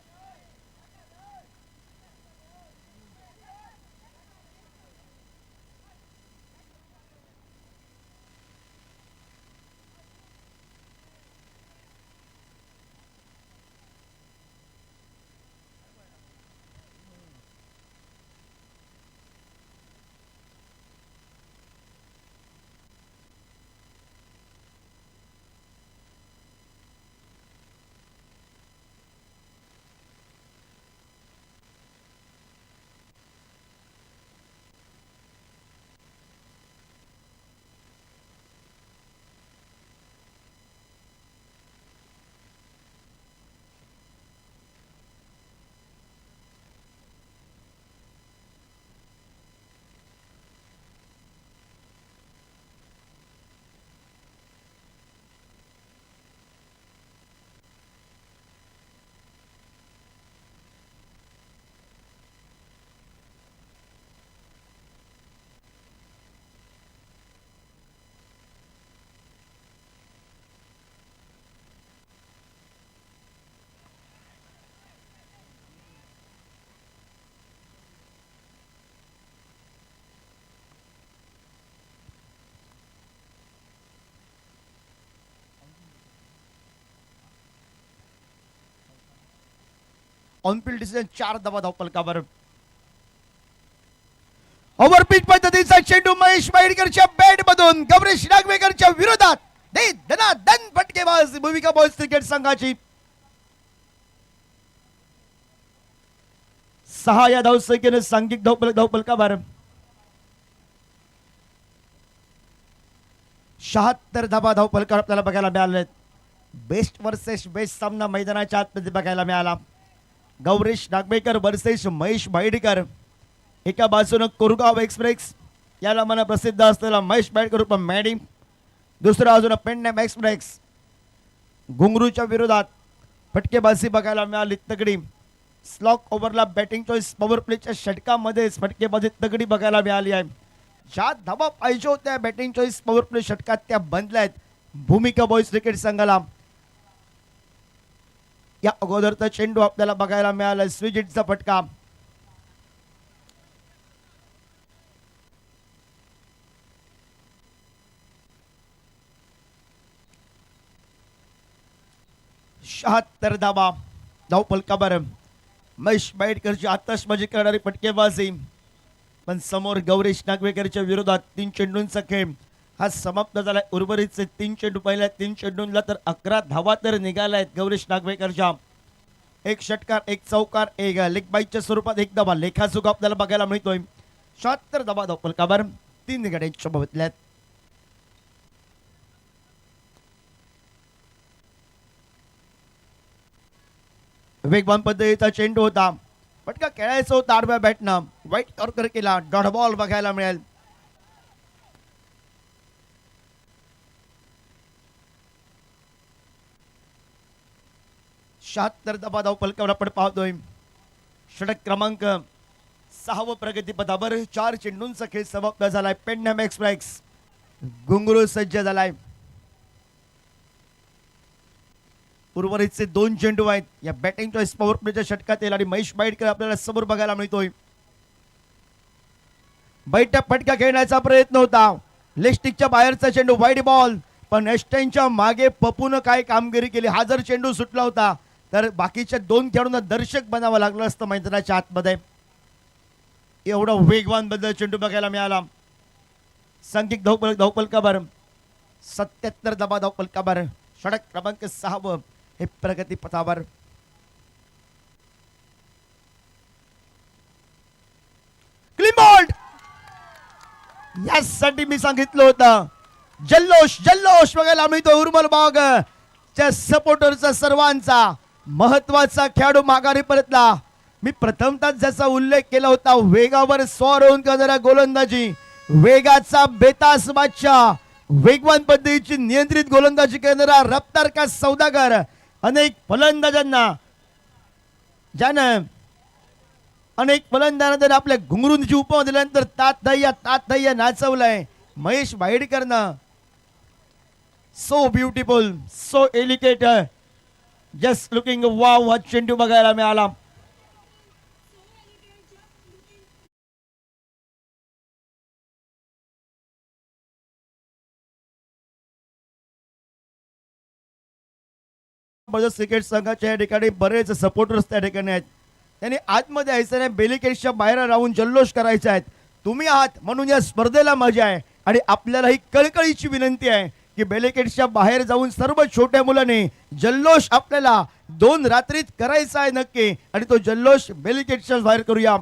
ऑनफिल्ड डिसिजन 4 धावा धावफलकावर. ओव्हरपिच पद्धतीचा चेंडू महेश बाईडकरच्या बॅट मधून गौरीश नागवेकरच्या विरोधात दन फटकेबाज भूमिका बॉयज क्रिकेट संघाची 6 या धावसंख्येने सांघिक धावफलकावर 76 धावा धावफलकावर आपल्याला बघायला मिळाले. बेस्ट वर्सेस बेस्ट सामना मैदानाच्या आतमध्ये बघायला मिळाला. गौरीश नागवेकर वर्सेस महेश बाईडकर. एका बाजूनं कोरगाव एक्सप्रेस याला मला प्रसिद्ध असलेला महेश बाईडकर उर्फ मॅडी. दुसऱ्या बाजूनं पेंडेम एक्सप्रेस घुंगरूच्या विरोधात फटकेबाजी बघायला मिळाली तगडी. स्लॉक ओव्हरला बॅटिंग चॉईस पॉवर प्लेच्या षटकामध्येच फटकेबाजी तगडी बघायला मिळाली आहे. ज्या धावा पाहिजे होत्या बॅटिंग चॉईस पॉवर प्ले षटकात त्या बनल्यात भूमिका बॉईज क्रिकेट संघाला. या अगोदरचा चेंडू आपल्याला बघायला मिळाला, स्विच हिटचा फटका. शहात्तर धावा धावफलकावर. महेश बाईटकरची आतषबाजी करणारी फटकेबाजी, पण समोर गौरीश नागवेकरच्या विरोधात 3 चेंडूंचा खेळ हा समाप्त झाला. उर्वरितचे 3 चेंडू पहिल्या 3 चेंडूंला तर 11 धावा तर निघाल्यात गौरीश नागवेकरच्या. 1 षटकार 1 चौकार 1 लेग बाईटच्या स्वरूपात 1 धावा लेखाजोग आपल्याला बघायला मिळतोय. 76 धावा धावफलकावर 3 गड्यांच्या बदल्यात. वेगवान पद्धतीचा चेंडू होता, फटका खेळायचा होता आडव्या बॅटनं, वाईट यॉर्कर केला, डॉट बॉल बघायला मिळेल. शहात्तर धावा धावफलकावर आपण पाहतोय. षटक क्रमांक 6 प्रगतीपथावर 4 चेंडूंचा खेळ समाप्त झालाय. पेडनॅम एक्सप्रेस घुंगरू सज्ज झालाय. उर्वरितचे 2 चेंडू आहेत या बॅटिंग चॉईस पॉवर प्लेच्या षटकात आणि महेश बाईटकर आपल्याला समोर बघायला मिळतोय. बैठा फटका खेळण्याचा प्रयत्न होता, लेस्टिकच्या बाहेरचा चेंडू वाईड बॉल, पण एस्टेनच्या मागे पपून काय कामगिरी केली. हा जर चेंडू सुटला होता तर बाकीच्या 2 खेळाडूंना दर्शक बनावं लागलं असतं मैदानाच्या आतमध्ये. एवढा वेगवान बद्दल चेंडू बघायला मिळाला. सांघिक धावफलकावर 77 धावा धावफलकावर. षटक क्रमांक 6 हे प्रगती पथावर. क्लीन बॉल्ड, यासाठी मी सांगितलं होतं जल्लोष जल्लोष बघायला मिळतो उर्मल बाग च्या सपोर्टरचा सर्वांचा. महत्वाचा खेळाडू माघारी परतला. मी प्रथमतः ज्याचा उल्लेख केला होता, वेगावर स्वार होऊन करणाऱ्या गोलंदाजी, वेगाचा बेतास बादशाह, वेगवान पद्धतीची नियंत्रित गोलंदाजी करणारा रफ्तार का सौदागर. अनेक फलंदाजांना आपल्या घुंगरूंची उपमा दिल्यानंतर तात नाचवलंय महेश बाईडकरनं. So beautiful, so delicate, just looking wow. हा चेंडू बघायला मिळाला. क्रिकेट संघाच्या या ठिकाणी बरेच सपोर्टर्स त्या ठिकाणी आहेत. त्यांनी आतमध्ये यायचं नाही, बेलिकेटच्या बाहेर राहून जल्लोष करायचा आहे. तुम्ही आहात म्हणून या स्पर्धेला मजा आहे. आणि आपल्याला ही कळकळीची विनंती आहे की बेलिकेटच्या बाहेर जाऊन सर्व छोट्या मुलांनी जल्लोष आपल्याला 2 रात्रीत करायचा आहे नक्की, आणि तो जल्लोष बेलिकेटच्या बाहेर करूया.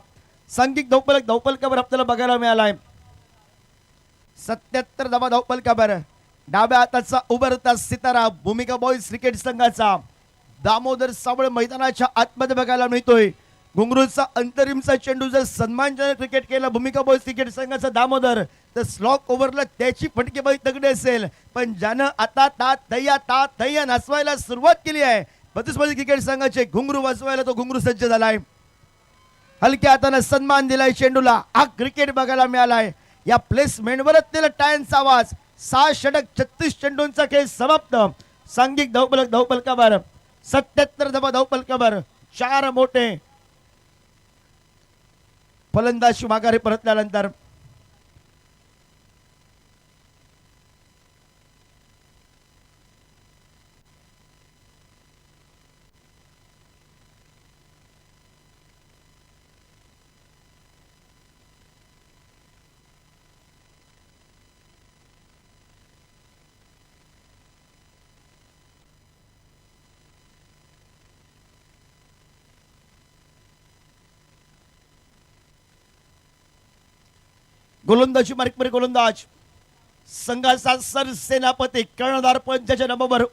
सांघिक धावफलकावर आपल्याला बघायला मिळालाय 77 धावा धावफलकावर. डाव्या हाताचा उभरता सितारा भूमिका बॉईज क्रिकेट संघाचा दामोदर सावळ मैदानाच्या आतमध्ये बघायला मिळतोय. घुंगरूचा अंतरिमचा चेंडू जर सन्मानजनक क्रिकेट केला भूमिका बॉईज क्रिकेट संघाचा दामोदर, तर स्लॉक ओव्हरला त्याची फटकेबाजी तगडी असेल. पण ज्यानं आता तात थैया नाचवायला सुरुवात केली आहे, प्रतिस्पर्धी क्रिकेट संघाचे घुंगरू वाजवायला तो घुंगरू सज्ज झालाय. हलक्या हातानं सन्मान दिलाय चेंडूला. हा क्रिकेट बघायला मिळालाय. या प्लेसमेंटवरच त्याला टायनचा आवाज. 6 षटक 36 चेंडूंचा खेळ समाप्त. सांघिक धावफलकावर 77 धावा धावफलकावर. 4 मोठे फलंदाज माघारी परतल्यानंतर गोलंदाजी मार्कवर गोलंदाज संघाचा सरसेनापती कर्णधार पंचाच्या नंबरवर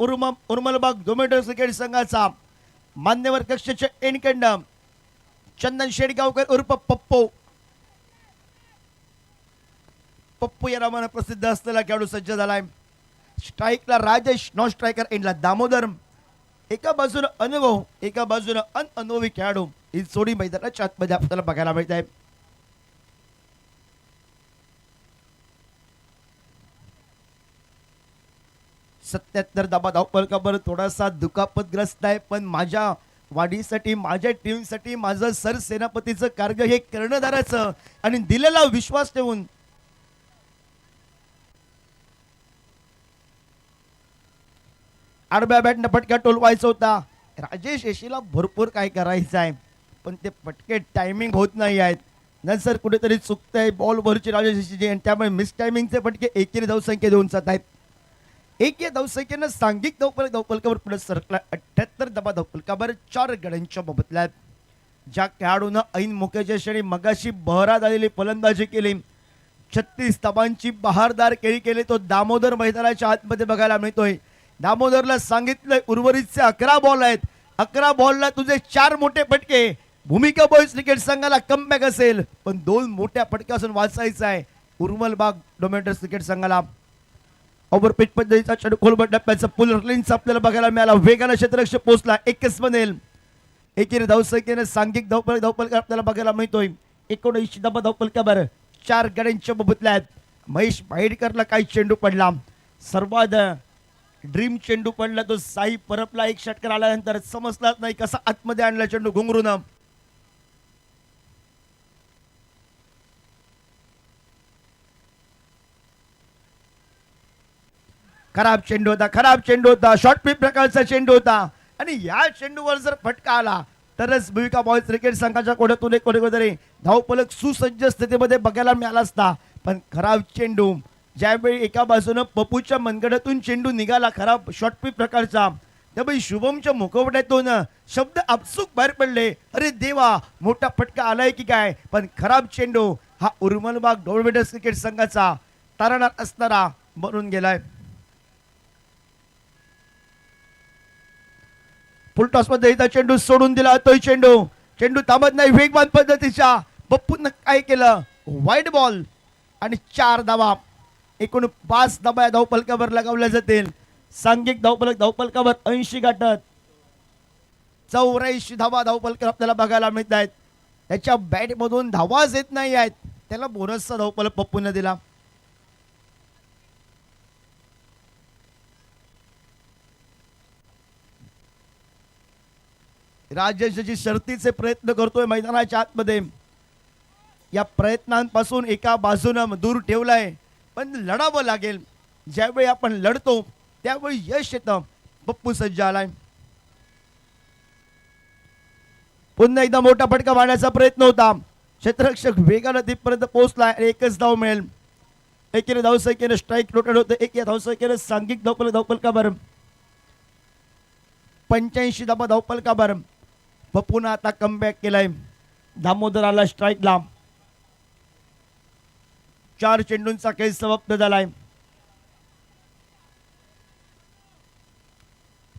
उर्मलबाग डोमेटो क्रिकेट संघाचा मान्यवर कक्षाचे एनकंडम चंदन शेडगावकर उर्फ पप्पू. पप्पू या नावाने प्रसिद्ध असलेला खेळाडू सज्ज झालाय. स्ट्राईकला राजेश, नॉन स्ट्रायकर एंडला दामोदर. एका बाजूने अनुभव, एका बाजूने अनअनुभवी खेळाडू. ही जोडी मैदानाच्या आतमध्ये आपल्याला बघायला मिळत आहे. 77 धावा धावपलकावर थोडासा दुखापतग्रस्त आहे, पण माझ्या वाढीसाठी माझ्या टीमसाठी माझं सरसेनापतीचं कार्य हे कर्णधाराचं आणि दिलेला विश्वास ठेवून आडव्या बॅटनं फटका टोलवायचा होता. राजेश येशीला भरपूर काय करायचं आहे, पण ते फटके टायमिंग होत नाही आहेत. नंतर कुठेतरी चुकतंय बॉलवरची राजेश येशीची आणि त्यामुळे मिस टायमिंगचे फटके एकेरी धावसंख्या देऊन जात आहेत. एक या धावसंख्येनं सांघिक धावपलकावर पुढे सरकला 78 धावा धावपलकावर 4 गड्यांच्या मोबदल्यात. ज्या खेळाडूनं ऐन मोक्याच्या क्षणी मगाशी बहरात आलेली फलंदाजी केली, 36 धावांची बहारदार खेळी केली, तो दामोदर मैदानाच्या आतमध्ये बघायला मिळतोय. दामोदरला सांगितलंय उर्वरितचे 11 बॉल आहेत, 11 बॉलला तुझे 4 मोठे फटके. भूमिका बॉईज क्रिकेट संघाला कमबॅक असेल, पण 2 मोठ्या फटक्यापासून वाचायचं आहे उर्मलबाग डोमेंटर्स क्रिकेट संघाला. ओव्हरपिच पद्धतीचा चढ खोलबट टप्प्याचा पुल रलिंगचा आपल्याला बघायला मिळाला. वेगाने क्षेत्ररक्षक पोहोचला 21 बनेल. एकेरी धावसंख्येने सांघिक धावपलक आपल्याला बघायला मिळतोय. 19 धावा धावपलकावर 4 गड्यांच्या मोबदल्यात. महेश बाहेडकरला काही चेंडू पडला, सर्वात ड्रीम चेंडू पडला तो साई परपला. एक षटकार आल्यानंतर समजलाच नाही कसा आतमध्ये आणला चेंडू घुंगरून. खराब चेंडू होता, खराब चेंडू होता, शॉर्ट पिच प्रकारचा चेंडू होता आणि या चेंडूवर जर फटका आला तरच भूमिका बॉईज क्रिकेट संघाच्या कोड्यातून एक कुठेतरी धावपलक सुसज्ज स्थितीमध्ये बघायला मिळाला असता. पण खराब चेंडू, ज्यावेळी एका बाजूनं पप्पूच्या मनगडातून चेंडू निघाला खराब शॉर्ट पिच प्रकारचा, त्यामुळे शुभमच्या मुखवट्यातून शब्द आपसूक बाहेर पडले, अरे देवा मोठा फटका आलाय की काय. पण खराब चेंडू हा उर्मलबाग डोमेंटर्स क्रिकेट संघाचा तारणार असणारा बनून गेलाय. फुलटॉस मध्ये चेंडू सोडून दिला, तोय चेंडू चेंडू थांबत नाही वेगवान पद्धतीच्या. पप्पूनं काय केलं, वाईट बॉल आणि 4 धावा. एकूण 5 धावा या धावपलकावर लगावल्या जातील. सांघिक धावपलकावर 80 गाठत 84 धावा धावपलक आपल्याला बघायला मिळत आहेत. त्याच्या बॅट मधून धावाच येत नाही आहेत, त्याला बोनसचा धावपलक पप्पूने दिला. राजेशजी शर्तीचे प्रयत्न करतोय मैदानाच्या आतमध्ये. या प्रयत्नांपासून एका बाजूनं दूर ठेवलाय, पण लढावं लागेल. ज्यावेळी आपण लढतो त्यावेळी यश येतं. पप्पू सज्ज आलाय. पुन्हा एकदा मोठा फटका मारण्याचा प्रयत्न होता, क्षेत्ररक्षक वेगाने तिथपर्यंत पोहोचलाय. एकच धाव मिळेल. एकेरी धावसंख्येने स्ट्राईक रोटेट होते. एक या धावसंख्येने सांघिक धावपलकावर 85 धावा धावपलकावर. पप्पूनं आता कमबॅक केलाय. दामोदर आला स्ट्राईकला. 4 चेंडूंचा खेळ समाप्त झालाय.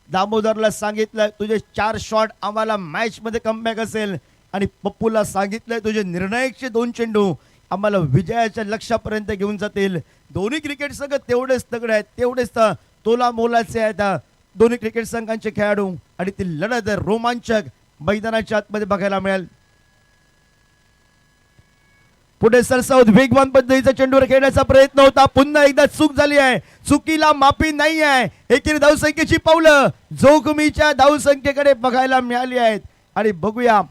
दामोदरला सांगितलं तुझे 4 शॉट आम्हाला मॅच मध्ये कमबॅक असेल, आणि पप्पूला सांगितलंय तुझे निर्णायकचे 2 चेंडू आम्हाला विजयाच्या लक्ष्यापर्यंत घेऊन जातील. दोन्ही क्रिकेट संघ तेवढेच तगडे आहेत, तेवढेच तोला मोलाचे आहेत दोन्ही क्रिकेट संघांचे खेळाडू, आणि ती लढत रोमांचक मैदानाच्या आतमध्ये बघायला मिळेल. पुढे सरसावत वेगवान पद्धतीचा चेंडूवर खेळण्याचा प्रयत्न होता. पुन्हा एकदा चूक झाली आहे, चुकीला माफी नाही आहे. एकेरी धावसंख्येची पावलं जोखमीच्या धावसंख्येकडे बघायला मिळाली आहेत. आणि बघूया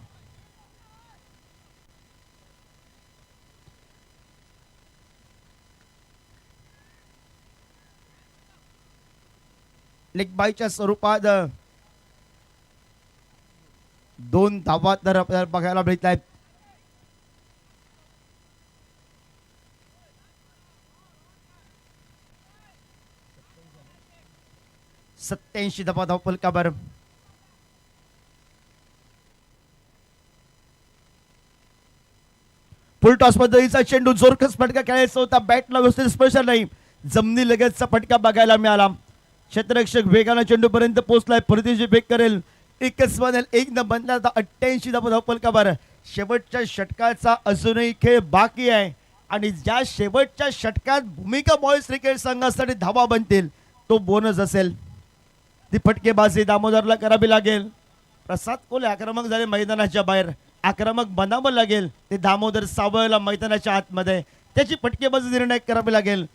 लेग बायच्या स्वरूपात 2 धावा तर आपल्याला बघायला मिळत आहेत. सत्याऐंशी धावा धावपलकावर. फुल टॉस पद्धतीचा चेंडू जोरकस फटका खेळायचा होता, बॅटला व्यवस्थित स्पर्श नाही, जमिनी लगतचा फटका बघायला मिळाला. क्षेत्ररक्षक वेगाने चेंडू पर्यंत पोहोचलाय, परदेशी फेक करेल. एकच बनेल, एक न बनला. 88 धावा धावपलकावर. शेवटच्या षटकाचा अजूनही खेळ बाकी आहे, आणि ज्या शेवटच्या षटकात भूमिका बॉईज क्रिकेट संघासाठी धावा बनतील तो बोनस असेल. ती फटकेबाजी दामोदरला करावी लागेल. प्रसाद कोले आक्रमक झाले मैदानाच्या बाहेर, आक्रमक बनावं लागेल. ते दामोदर सावळला मैदानाच्या आतमध्ये, त्याची फटकेबाजी निर्णय करावी लागेल.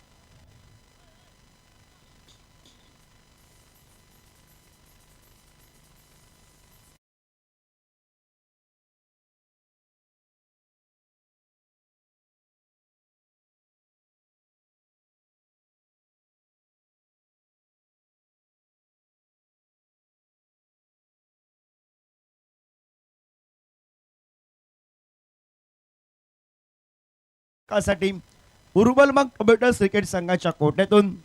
साठी उर्बल मग टोमॅटोज क्रिकेट संघाच्या कोट्यातून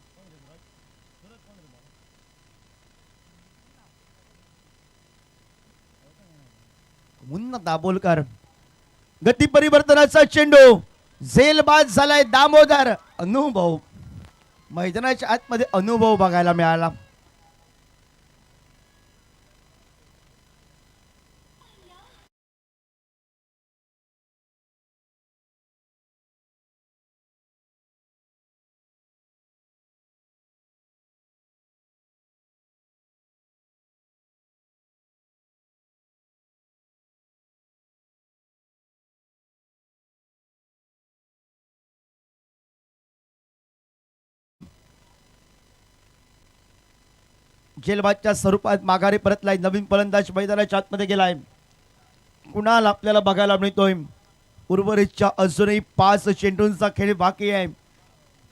मुन्ना दाभोलकर. गती परिवर्तनाचा चेंडू झेलबाद झालाय दामोदर. अनुभव मैदानाच्या आतमध्ये अनुभव बघायला मिळाला. जेलबादच्या स्वरूपात माघारी परतलाय. नवीन फलंदाज मैदानाच्या आतमध्ये गेलाय. कुणाल आपल्याला बघायला मिळतोय. उर्वरितच्या अजूनही 5 चेंडूंचा खेळ बाकी आहे.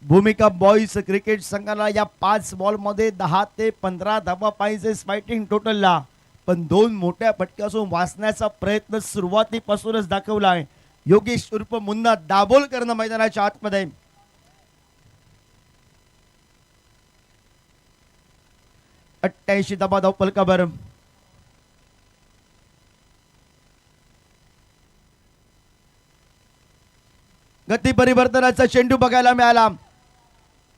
भूमिका बॉईज क्रिकेट संघाला या 5 बॉलमध्ये 10 ते 15 धावा पाहिजे फायटिंग टोटलला, पण 2 मोठ्या फटक्यापासून वाचण्याचा प्रयत्न सुरुवातीपासूनच दाखवलाय. योगेश उर्फ मुन्ना दाभोलकर मैदानाच्या आतमध्ये. 88 धावा धाव फलकावर. गती परिवर्तनाचा चेंडू बघायला मिळाला.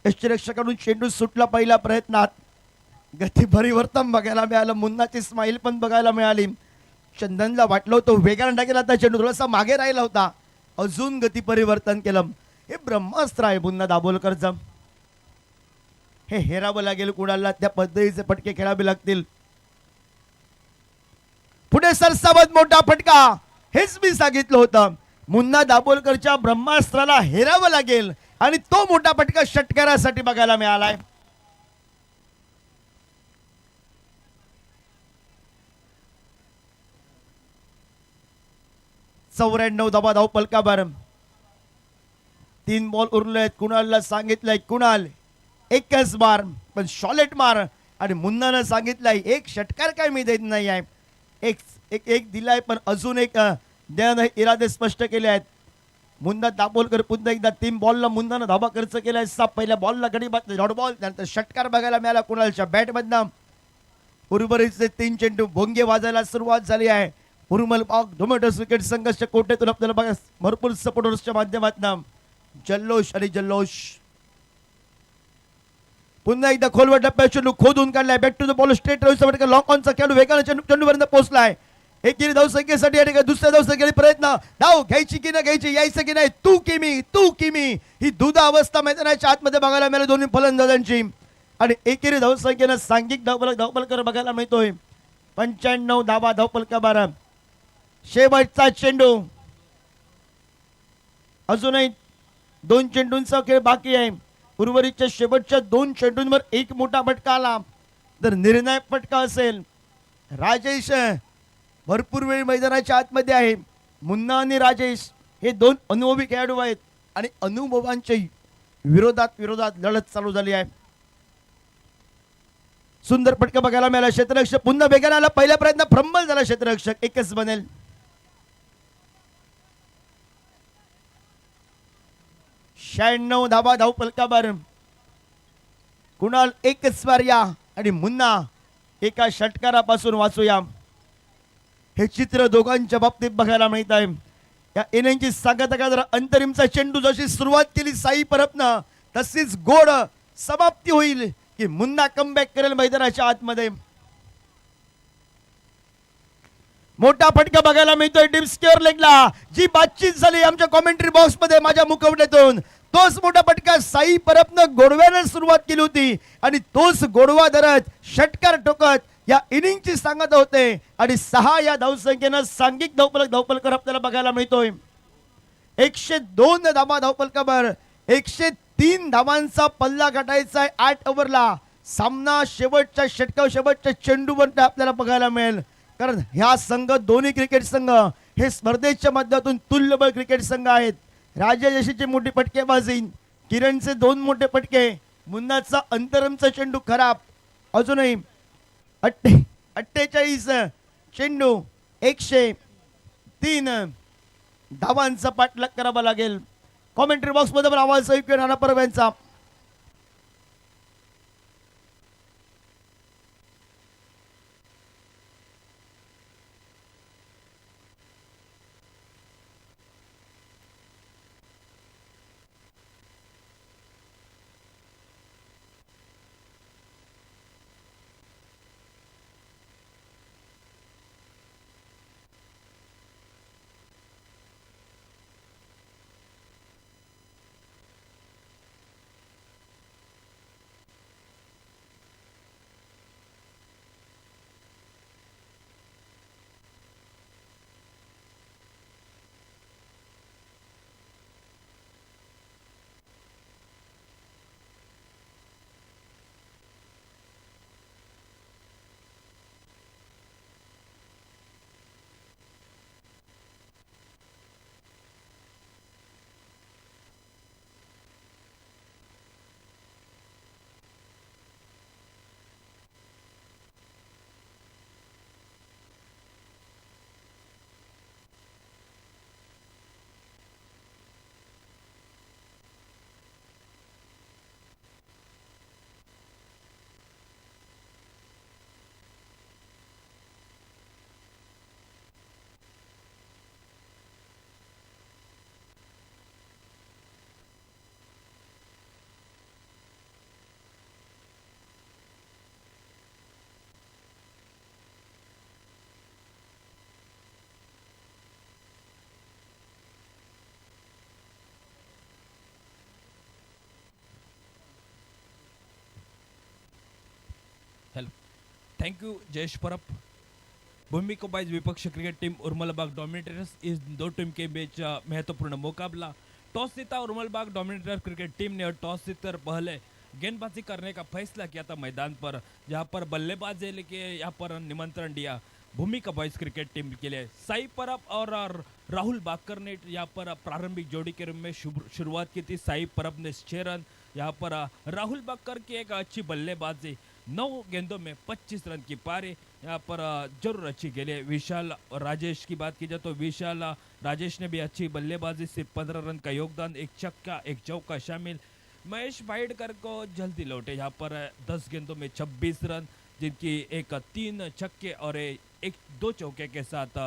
यष्टीरक्षकाकडून चेंडू सुटला पहिल्या प्रयत्नात. गती परिवर्तन बघायला मिळालं. मुन्नाची स्माईल पण बघायला मिळाली. चंदनला वाटलं होतं वेगाने टाकेला आता चेंडू थोडासा मागे राहिला होता. अजून गती परिवर्तन केलं. हे ब्रह्मास्त्र आहे मुन्ना दाभोलकरचं. हे हेरावं लागेल कुणाला. त्या पद्धतीचे फटके खेळावे लागतील. पुढे सरसावत मोठा फटका. हेच मी सांगितलं होतं. मुन्ना दाभोलकरच्या ब्रह्मास्त्राला हेरावं लागेल आणि तो मोठा फटका षटकारासाठी बघायला मिळालाय. चौऱ्याण्णव धावा धाव फलकावर. 3 बॉल उरले आहेत. कुणालला सांगितलंय कुणाल एकच मार, पण शॉलेट मार. आणि मुन्नानं सांगितलंय एक षटकार काय मी देत नाही आहे. एक दिलाय, पण अजून एक देण्याने इरादे स्पष्ट केले आहेत. मुन्ना दाभोलकर पुन्हा एकदा 3 बॉलला मुन्नानं धावा खर्च केलाय. पहिल्या बॉलला गडीबाद डॉट बॉल, त्यानंतर षटकार बघायला मिळाला कुणालच्या बॅटमधनं. उर्वरितचे 3 चेंडू भोंगे वाजायला सुरुवात झाली आहे. उर्मल बाग टोमॅटोज क्रिकेट संघाच्या कोट्यातून आपल्याला बघा भरपूर सपोर्टर्सच्या माध्यमातून जल्लोष आणि जल्लोष. पुन्हा एकदा खोलवर टप्प्यात चेंडू खोदून काढलाय. Back to the ball straight लॉक ऑनचा खेळाडू वेगाने चेंडूपर्यंत पोहोचलाय. एकेरी धावसंख्येसाठी आणि दुसऱ्या धावसंख्येसाठी प्रयत्न. धाव घ्यायची की नाही घ्यायची, यायचं की नाही, तू किमी ही दुधा अवस्था मैदानाच्या आतमध्ये बघायला मिळाली दोन्ही फलंदाजांची. आणि एकेरी धावसंख्येनं सांघिक धावफलकर बघायला मिळतोय. 95 धावा धावफलकावर. शेवटचा चेंडू. अजूनही 2 चेंडूंचा खेळ बाकी आहे. उर्वरितच्या शेवटच्या 2 चेंडूंवर एक मोठा फटका आला तर निर्णायक फटका असेल. राजेश भरपूर वेळ मैदानाच्या आतमध्ये आहे. मुन्ना आणि राजेश हे 2 अनुभवी खेळाडू आहेत आणि अनुभवांच्या विरोधात लढत चालू झाली आहे. सुंदर फटका बघायला मिळाला. क्षेत्ररक्षक पुन्हा वेगाने आला. पहिल्या प्रयत्न फ्रंबल झाला. क्षेत्ररक्षक एकच बनेल. 96 धावा धाव फलकावर. कुणाल एकच मार्या आणि मुन्ना एका षटकारापासून वाचूया. हे चित्र दोघांच्या बाबतीत बघायला मिळत आहे. या इनिंगची सांगत जरा अंतरिमचा चेंडू जशी सुरुवात केली साई परबनं, तशीच गोड समाप्ती होईल की मुन्ना कमबॅक करेल मैदानाच्या आतमध्ये. मोठा फटका बघायला मिळतोय डीप स्क्वेअर लेगला. जी बातचीत झाली आमच्या कॉमेंट्री बॉक्स मध्ये माझ्या मुखवट्यातून, तोच मोठा फटका साई परबनं गोडव्याने सुरुवात केली होती आणि तोच गोडवा धरत षटकार टोकत या इनिंगची सांगत होते. आणि 6 या धावसंख्येनं सांघिक धावफलकर आपल्याला बघायला मिळतोय. 102 धावा धावफलकावर. 103 धावांचा पल्ला गाठायचा आहे 8 ओव्हरला. सामना शेवटच्या षटकावर शेवटच्या चेंडूवर आपल्याला बघायला मिळेल. कारण ह्या संघ दोन्ही क्रिकेट संघ हे स्पर्धेच्या माध्यमातून तुल्यबळ क्रिकेट संघ आहेत. राजेशची मोठी फटकेबाजी, किरणचे 2 मोठे फटके, मुन्नाचा अंतरमचा चेंडू खराब. अजूनही 48 चेंडू 103 धावांचा पाठलाग करावा लागेल. कॉमेंट्री बॉक्स मध्ये पण आवाज ऐकूया नाना परब यांचा. Hello, thank you Jayesh Parab. Bhumi को बाइज विपक्ष क्रिकेट टीम उर्मलबाग डोमिनेटर्स इस दो टीम के बीच महत्वपूर्ण मुकाबला. टॉस जीता उर्मलबाग डोमिनेटर क्रिकेट टीम ने, और टॉस जीतकर पहले गेंदबाजी करने का फैसला किया था मैदान पर, जहां पर बल्लेबाजी लेके यहाँ पर निमंत्रण दिया भूमि का बॉयज क्रिकेट टीम के लिए. साई परब और राहुल बाकर ने यहाँ पर प्रारंभिक जोड़ी के रूप में शुरुआत की थी. साई परब ने 6 रन, यहाँ पर राहुल बाकर की एक अच्छी बल्लेबाजी, 9 गेंदों में 25 रन की पारी यहाँ पर जरूर अच्छी खेले. विशाल और राजेश की बात की जाए तो विशाल राजेश ने भी अच्छी बल्लेबाजी, सिर्फ 15 रन का योगदान, एक छक्का एक चौका शामिल. महेश भाईडकर को जल्दी लौटे यहाँ पर 10 गेंदों में 26 रन, जिनकी एक 3 छक्के और एक 2 चौके के साथ.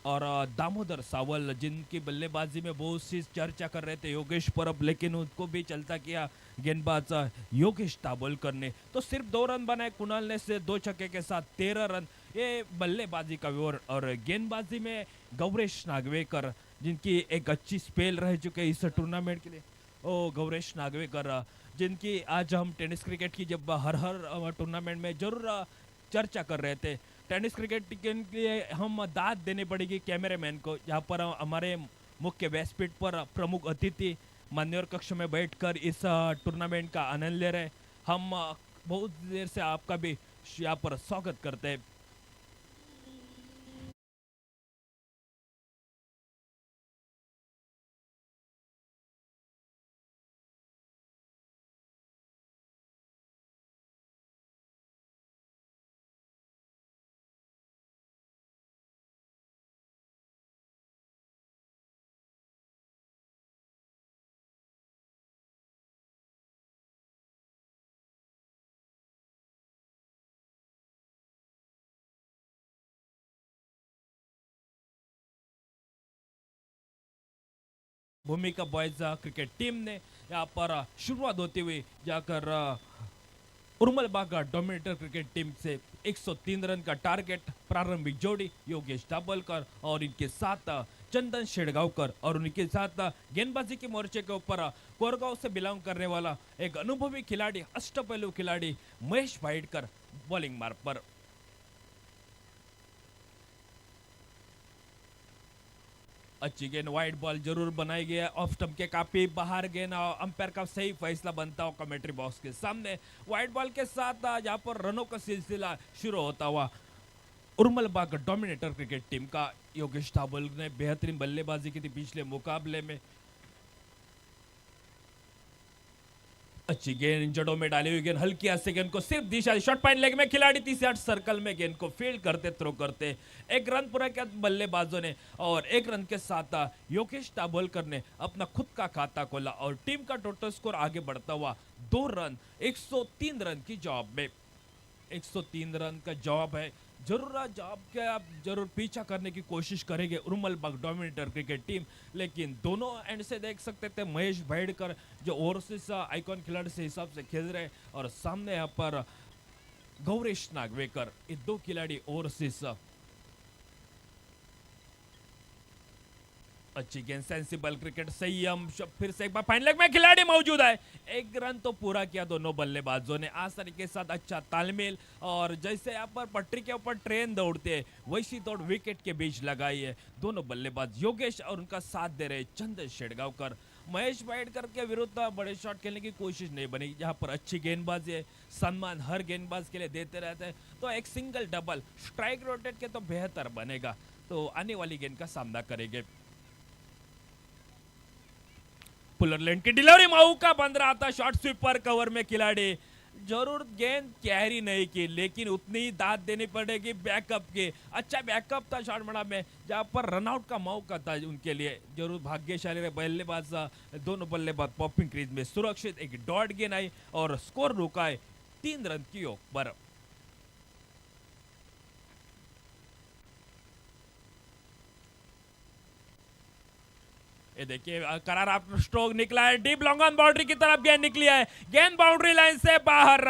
और दामोदर सावल जिनकी बल्लेबाजी में बहुत सी चर्चा कर रहे थे योगेश परब, लेकिन उनको भी चलता किया गेंदबाज योगेश दाभोलकर ने, तो सिर्फ 2 रन बनाए. कुणाल ने से 2 छक्के के साथ 13 रन. ये बल्लेबाजी का विवर. और गेंदबाजी में गौरेश नागवेकर, जिनकी एक अच्छी स्पेल रह चुके इस टूर्नामेंट के लिए. ओ गौरेश नागवेकर, जिनकी आज हम टेनिस क्रिकेट की जब हर टूर्नामेंट में जरूर चर्चा कर रहे थे. टेनिस क्रिकेट के लिए हम दाद देनी पड़ेगी कैमरामैन को. यहाँ पर हमारे मुख्य व्यासपीठ पर प्रमुख अतिथि मान्यवर कक्ष में बैठकर इस टूर्नामेंट का आनंद ले रहे. हम बहुत देर से आपका भी यहाँ पर स्वागत करते हैं. भूमिका बॉयज क्रिकेट टीम ने यहाँ पर शुरुआत होती हुई जाकर उर्मलबाग डोमिनेटर क्रिकेट टीम से 103 रन का टारगेट. प्रारंभिक जोड़ी योगेश दाभोलकर और इनके साथ चंदन शेड़गांवकर, और उनके साथ गेंदबाजी के मोर्चे के ऊपर कोरगांव से बिलोंग करने वाला एक अनुभवी खिलाड़ी, अष्टपैलू खिलाड़ी महेश भाईडकर बॉलिंग मार्ग पर. अच्छी गेंद, वाइड बॉल जरूर बनाई गई है, ऑफ स्टंप के काफी बाहर गेंद. अंपायर का सही फैसला बनता हो कमेंट्री बॉक्स के सामने. वाइड बॉल के साथ यहाँ पर रनों का सिलसिला शुरू होता हुआ उर्मलबाग डोमिनेटर क्रिकेट टीम का. योगेश दाभोल ने बेहतरीन बल्लेबाजी की थी पिछले मुकाबले में. अच्छी गेंद जड़ों में डाली हुई गेंद हल्की हाथ से गेंद को सिर्फ दिशा शॉट पॉइंट लेग में खिलाड़ी 30 यार्ड सर्कल में गेंद को फील्ड करते थ्रो करते एक रन पूरा किया बल्लेबाजों ने और एक रन के साथ योगेश दाभोलकर ने अपना खुद का खाता खोला और टीम का टोटल स्कोर आगे बढ़ता हुआ 2 रन 103 रन की जवाब में 103 रन का जवाब है जरूर जवाब के आप जरूर पीछा करने की कोशिश करेंगे उर्मल बाग डोमिनेटर क्रिकेट टीम लेकिन दोनों एंड से देख सकते थे महेश भाईडकर जो ओवरसीज आइकॉन खिलाड़ी से हिसाब से खेल रहे और सामने यहाँ पर गौरेश नागवेकर ये 2 खिलाड़ी ओवरसीज अच्छी गेंद सेंसिबल क्रिकेट संयम फिर से एक बार फाइनल लेग में खिलाड़ी मौजूद है एक रन तो पूरा किया दोनों बल्लेबाजों ने आज तरीके के साथ अच्छा तालमेल और जैसे यहाँ पर पटरी के ऊपर ट्रेन दौड़ते हैं वैसी दौड़ विकेट के बीच लगाई है दोनों बल्लेबाज योगेश और उनका साथ दे रहे चंदन शेड़गांवकर महेश भाईडकर के विरुद्ध बड़े शॉट खेलने की कोशिश नहीं बनी यहाँ पर अच्छी गेंदबाजी है सम्मान हर गेंदबाज के लिए देते रहते हैं तो एक सिंगल डबल स्ट्राइक रोटेट के तो बेहतर बनेगा तो आने वाली गेंद का सामना करेंगे पुलर लैंड की डिलीवरी मौका बन रहा था शॉर्ट स्वीपर कवर में खिलाड़ी जरूर गेंद कैरी नहीं की लेकिन उतनी ही दाद देनी पड़ेगी बैकअप की अच्छा बैकअप था शॉट बड़ा में जहां पर रनआउट का मौका था उनके लिए जरूर भाग्यशाली रहे बल्लेबाज दोनों बल्लेबाज पॉपिंग क्रीज में सुरक्षित एक डॉट गेंद आई और स्कोर रुका है 3 रन की ओवर ये देखिए करारा स्ट्रोक निकला है डीप लॉन्ग ऑन बाउंड्री की तरफ गेंद निकली है गेंद बाउंड्री लाइन से बाहर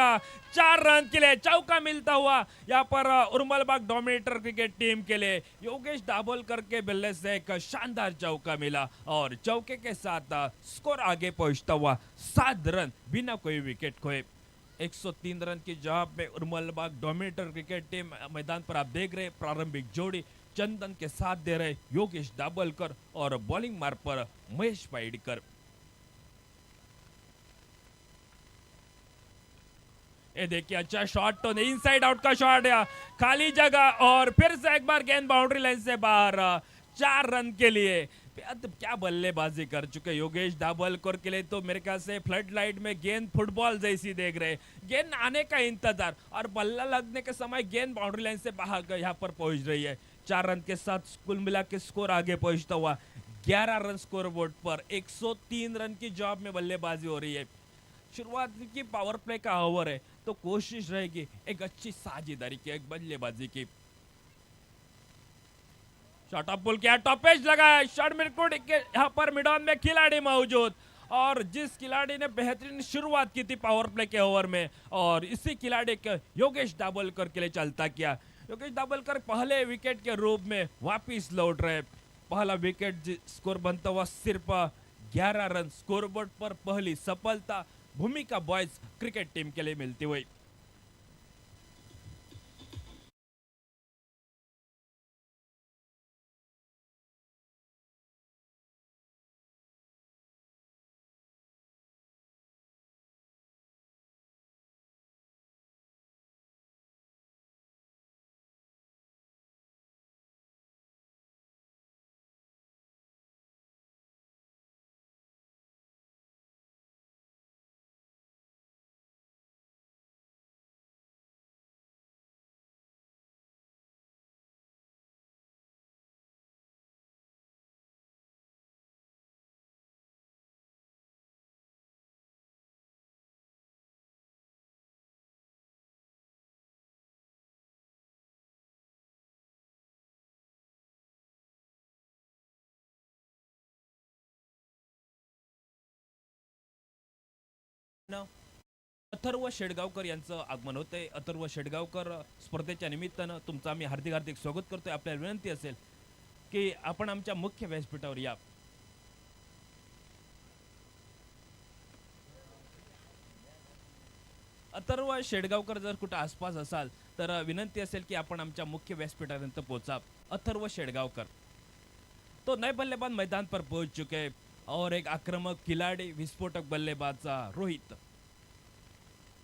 4 रन के लिए चौका मिलता हुआ यहाँ पर उर्मल बाग डोमिनेटर क्रिकेट टीम के लिए योगेश दाभोलकर के बल्ले से एक शानदार चौका मिला और चौके के साथ स्कोर आगे पहुंचता हुआ 7 रन बिना कोई विकेट खोए 103 रन की जवाब में उर्मल बाग डोमिनेटर क्रिकेट टीम मैदान पर आप देख रहे प्रारंभिक जोड़ी चंदन के साथ दे रहे योगेश दाभोलकर और बॉलिंग मार्ग पर महेश भाईडकर ये देखिए अच्छा शॉट तो नहीं इनसाइड आउट का शॉट है खाली जगह और फिर से एक बार गेंद बाउंड्री लाइन से बाहर 4 रन के लिए क्या बल्लेबाजी कर चुके योगेश दाभोलकर के लिए तो मेरे ख्याल से फ्लड लाइट में गेंद फुटबॉल जैसी देख रहे गेंद आने का इंतजार और बल्ला लगने के समय गेंद बाउंड्री लाइन से बाहर यहाँ पर पहुंच रही है 4 रन के साथ कुल मिला के स्कोर आगे पहुंचता हुआ 11 रन स्कोर बोर्ड पर 103 रन की जॉब में बल्लेबाजी हो रही है शुरुआत की पावर प्ले का ओवर है तो कोशिश रहेगी एक अच्छी साझेदारी की एक बल्लेबाजी की शॉट ऑफ पुल किया टॉप पेज लगाया शॉट मिडकोर्ट के यहाँ पर मिडॉन में खिलाड़ी मौजूद और जिस खिलाड़ी ने बेहतरीन शुरुआत की थी पावर प्ले के ओवर में और इसी खिलाड़ी के योगेश दाभोलकर के लिए चलता किया योगेश दाभोलकर पहले विकेट के रूप में वापिस लौट रहे पहला विकेट स्कोर बनता हुआ सिर्फ 11 रन स्कोरबोर्ड पर पहली सफलता भूमिका बॉयज क्रिकेट टीम के लिए मिलती हुई अथर्व शेडगावकर यांचं आगमन होते अथर्व शेडगावकर स्पर्धेच्या निमित्तानं तुमचं आम्ही हार्दिक हार्दिक स्वागत करतोय आपल्याला विनंती असेल की आपण आमच्या मुख्य व्यासपीठावर या अथर्व शेडगावकर जर कुठे आसपास असाल तर विनंती असेल की आपण आमच्या मुख्य व्यासपीठापर्यंत पोहोचा अथर्व शेडगावकर तो नए बल्लेबाज मैदान पर पहुंच चुके और एक आक्रामक खिलाड़ी विस्फोटक बल्लेबाज रोहित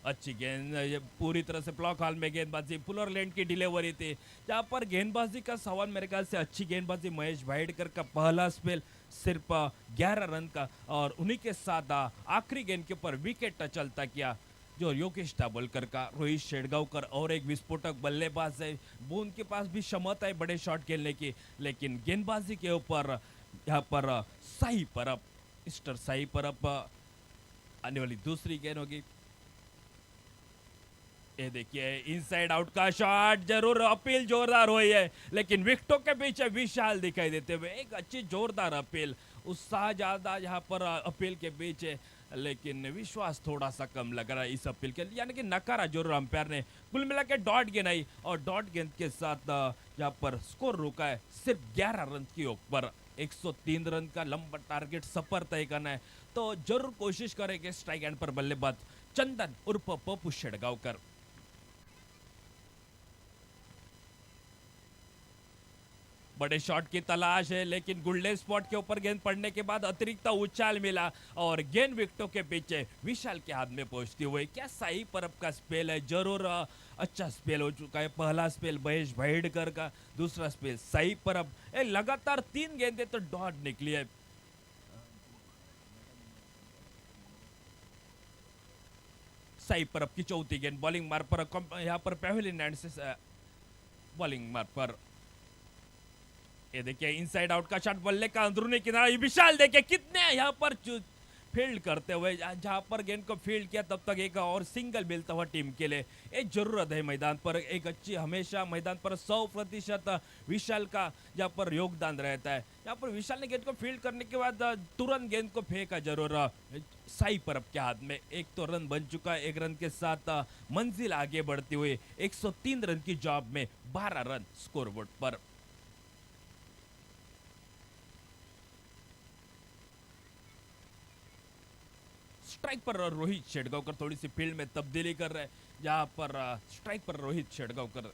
अच्छी गेंद पूरी तरह से ब्लॉक हॉल में गेंदबाजी पुलर लैंड की डिलीवरी थी जहाँ पर गेंदबाजी का सवाल मेरे ख्याल से अच्छी गेंदबाजी महेश भाईडकर का पहला स्पेल सिर्फ 11 रन का, और उन्हीं के साथ आखिरी गेंद के ऊपर विकेट चलता किया जो योगेश दाभोलकर का। रोहित शेडगांवकर और एक विस्फोटक बल्लेबाज है, वो उनके पास भी क्षमता है बड़े शॉट खेलने की, लेकिन गेंदबाजी के ऊपर यहाँ पर साई परब, मिस्टर साई परब आने वाली दूसरी गेंद होगी। ये देखिए इनसाइड आउट का शॉट, जरूर अपील जोरदार हुई है, लेकिन विकेटों के पीछे विशाल दिखाई देते हुए एक अच्छी जोरदार अपील, उत्साह ज्यादा यहाँ पर अपील के बीच है, लेकिन विश्वास थोड़ा सा कम लग रहा है इस अपील के, यानी कि नकारा जरूर अंपायर ने। कुल मिला के डॉट गेंद आई और डॉट गेंद के साथ यहाँ पर स्कोर रुका है सिर्फ 11 रन के ऊपर। 103 रन का लंबा टारगेट सफर तय करना है, तो जरूर कोशिश करेंगे स्ट्राइक एंड पर बल्लेबाज चंदन उर्फ पप्पू शेडगांवकर। बड़े शॉट की तलाश है, लेकिन गोल्डन स्पॉट के ऊपर गेंद पड़ने के बाद अतिरिक्त उछाल मिला और गेंद विकेटों के पीछे विशाल के हाथ में पहुंचती हुई। क्या साई परब का स्पेल है, जरूर अच्छा स्पेल हो चुका है। पहला स्पेल महेश भाईडकर का, दूसरा स्पेल साई परब, लगातार 3 गेंदें तो डॉट निकली है। साई परब की चौथी गेंद बॉलिंग मार्ग पर, यहाँ पर पेविलियन एंड से बॉलिंग मार्ग पर। ये देखिए इनसाइड आउट का शॉट, बल्ले का अंदरूनी किनारा, विशाल देखिए कितने यहाँ पर फील्ड करते हुए, जहां पर गेंद को फील्ड किया तब तक एक और सिंगल मिलता हुआ टीम के लिए। एक जरूरत है मैदान पर एक अच्छी, हमेशा मैदान पर 100% विशाल का जहाँ पर योगदान रहता है। यहाँ पर विशाल ने गेंद को फील्ड करने के बाद तुरंत गेंद को फेंका जरूर साई परब के हाथ में। एक तो रन बन चुका है, 1 रन के साथ मंजिल आगे बढ़ती हुई 103 रन की जॉब में 12 रन स्कोरबोर्ड पर। स्ट्राइक पर रोहित शेडगांवकर थोड़ी सी फील्ड में तब्दीली कर रहे हैं, जहां पर स्ट्राइक पर रोहित शेडगांवकर।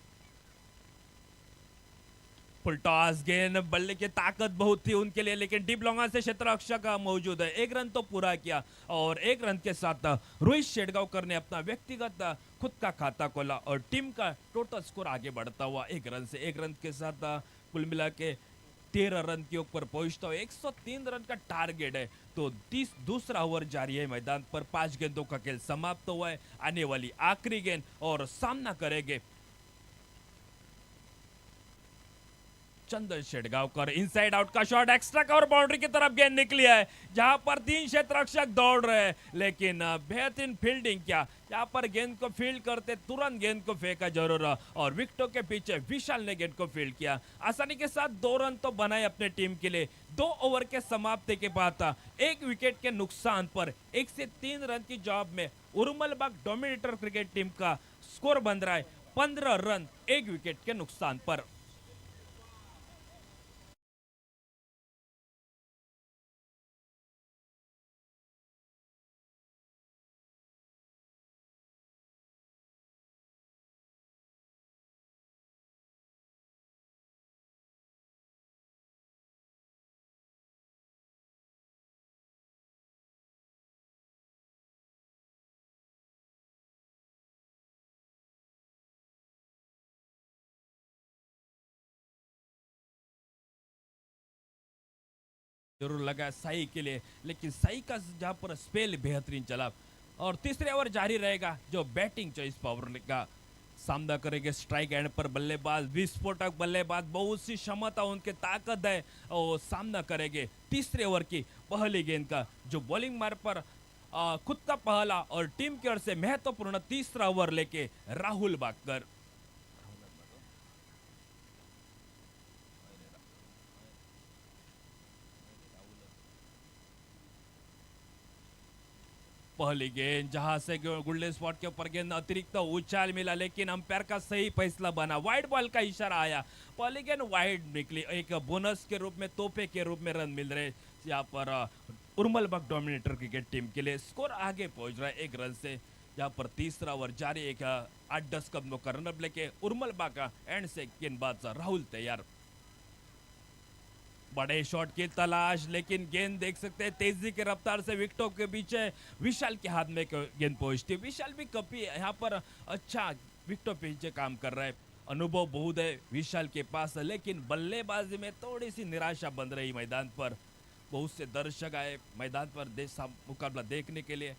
फुल टॉस गेंद, बल्ले की ताकत बहुत थी उनके लिए, लेकिन डीप लॉन्गा से क्षेत्र रक्षक मौजूद है। 1 रन तो पूरा किया और 1 रन के साथ रोहित शेडगांवकर ने अपना व्यक्तिगत खुद का खाता खोला और टीम का टोटल स्कोर आगे बढ़ता हुआ 1 रन से। 1 रन के साथ कुल मिला के 13 रन के ऊपर पहुंचता हुआ 103 रन का टारगेट है। तो दूसरा ओवर जारी है मैदान पर, 5 गेंदों का खेल समाप्त हुआ है। आने वाली आखिरी गेंद और सामना करेंगे चंदन शेडगांवकर। इनसाइड आउट का शॉट, एक्स्ट्रा कवर बाउंड्री की तरफ गेंद निकली है, जहां पर 3 क्षेत्र रक्षक दौड़ रहे हैं, लेकिन बेहतरीन फील्डिंग किया। यहाँ पर गेंद को फील्ड करते तुरंत गेंद को फेंका जरूर और विकेटों के पीछे विशाल ने गेंद को फील्ड किया। आसानी के साथ 2 रन तो बनाए अपने टीम के लिए। 2 ओवर के समाप्ति के बाद 1 विकेट के नुकसान पर 1 से 3 रन की जॉब में उर्मलबाग डोमिनेटर क्रिकेट टीम का स्कोर बन रहा है 15 रन 1 विकेट के नुकसान पर। जरूर लगा साई के लिए, लेकिन साई का जहां पर स्पेल बेहतरीन चला और तीसरे ओवर जारी रहेगा जो बैटिंग चॉइस पावर का सामना करेंगे। स्ट्राइक एंड पर बल्लेबाज, विस्फोटक बल्लेबाज, बहुत सी क्षमता उनके ताकत है और सामना करेंगे तीसरे ओवर की पहली गेंद का, जो बॉलिंग मार्ग पर खुद का पहला और टीम की ओर से महत्वपूर्ण तीसरा ओवर लेके राहुल बाकर। पहली गेंद जहां से गोल्डन स्पॉट के ऊपर गेंद अतिरिक्त उछाल मिला, लेकिन अंपायर का सही फैसला बना, वाइड बॉल का इशारा आया, पहली गेंद वाइड निकली। एक बोनस के रूप में, तोहफे के रूप में रन मिल रहे यहाँ पर उर्मलबाग डोमिनेटर क्रिकेट टीम के लिए। स्कोर आगे पहुंच रहा है 1 रन से। यहाँ पर तीसरा ओवर जारी, एक 8-10 कदमों का रनअप लेके उर्मलबाग का एंड से गेंदबाज राहुल तैयार। बड़े शॉट की तलाश, लेकिन गेंद देख सकते हैं तेजी के रफ्तार से विकेटों के पीछे विशाल के हाथ में गेंद पहुंचती है। विशाल भी कभी यहाँ पर अच्छा विकेटों पीछे काम कर रहा है, अनुभव बहुत है विशाल के पास, लेकिन बल्लेबाजी में थोड़ी सी निराशा बन रही मैदान पर। बहुत से दर्शक आए मैदान पर मुकाबला देखने के लिए।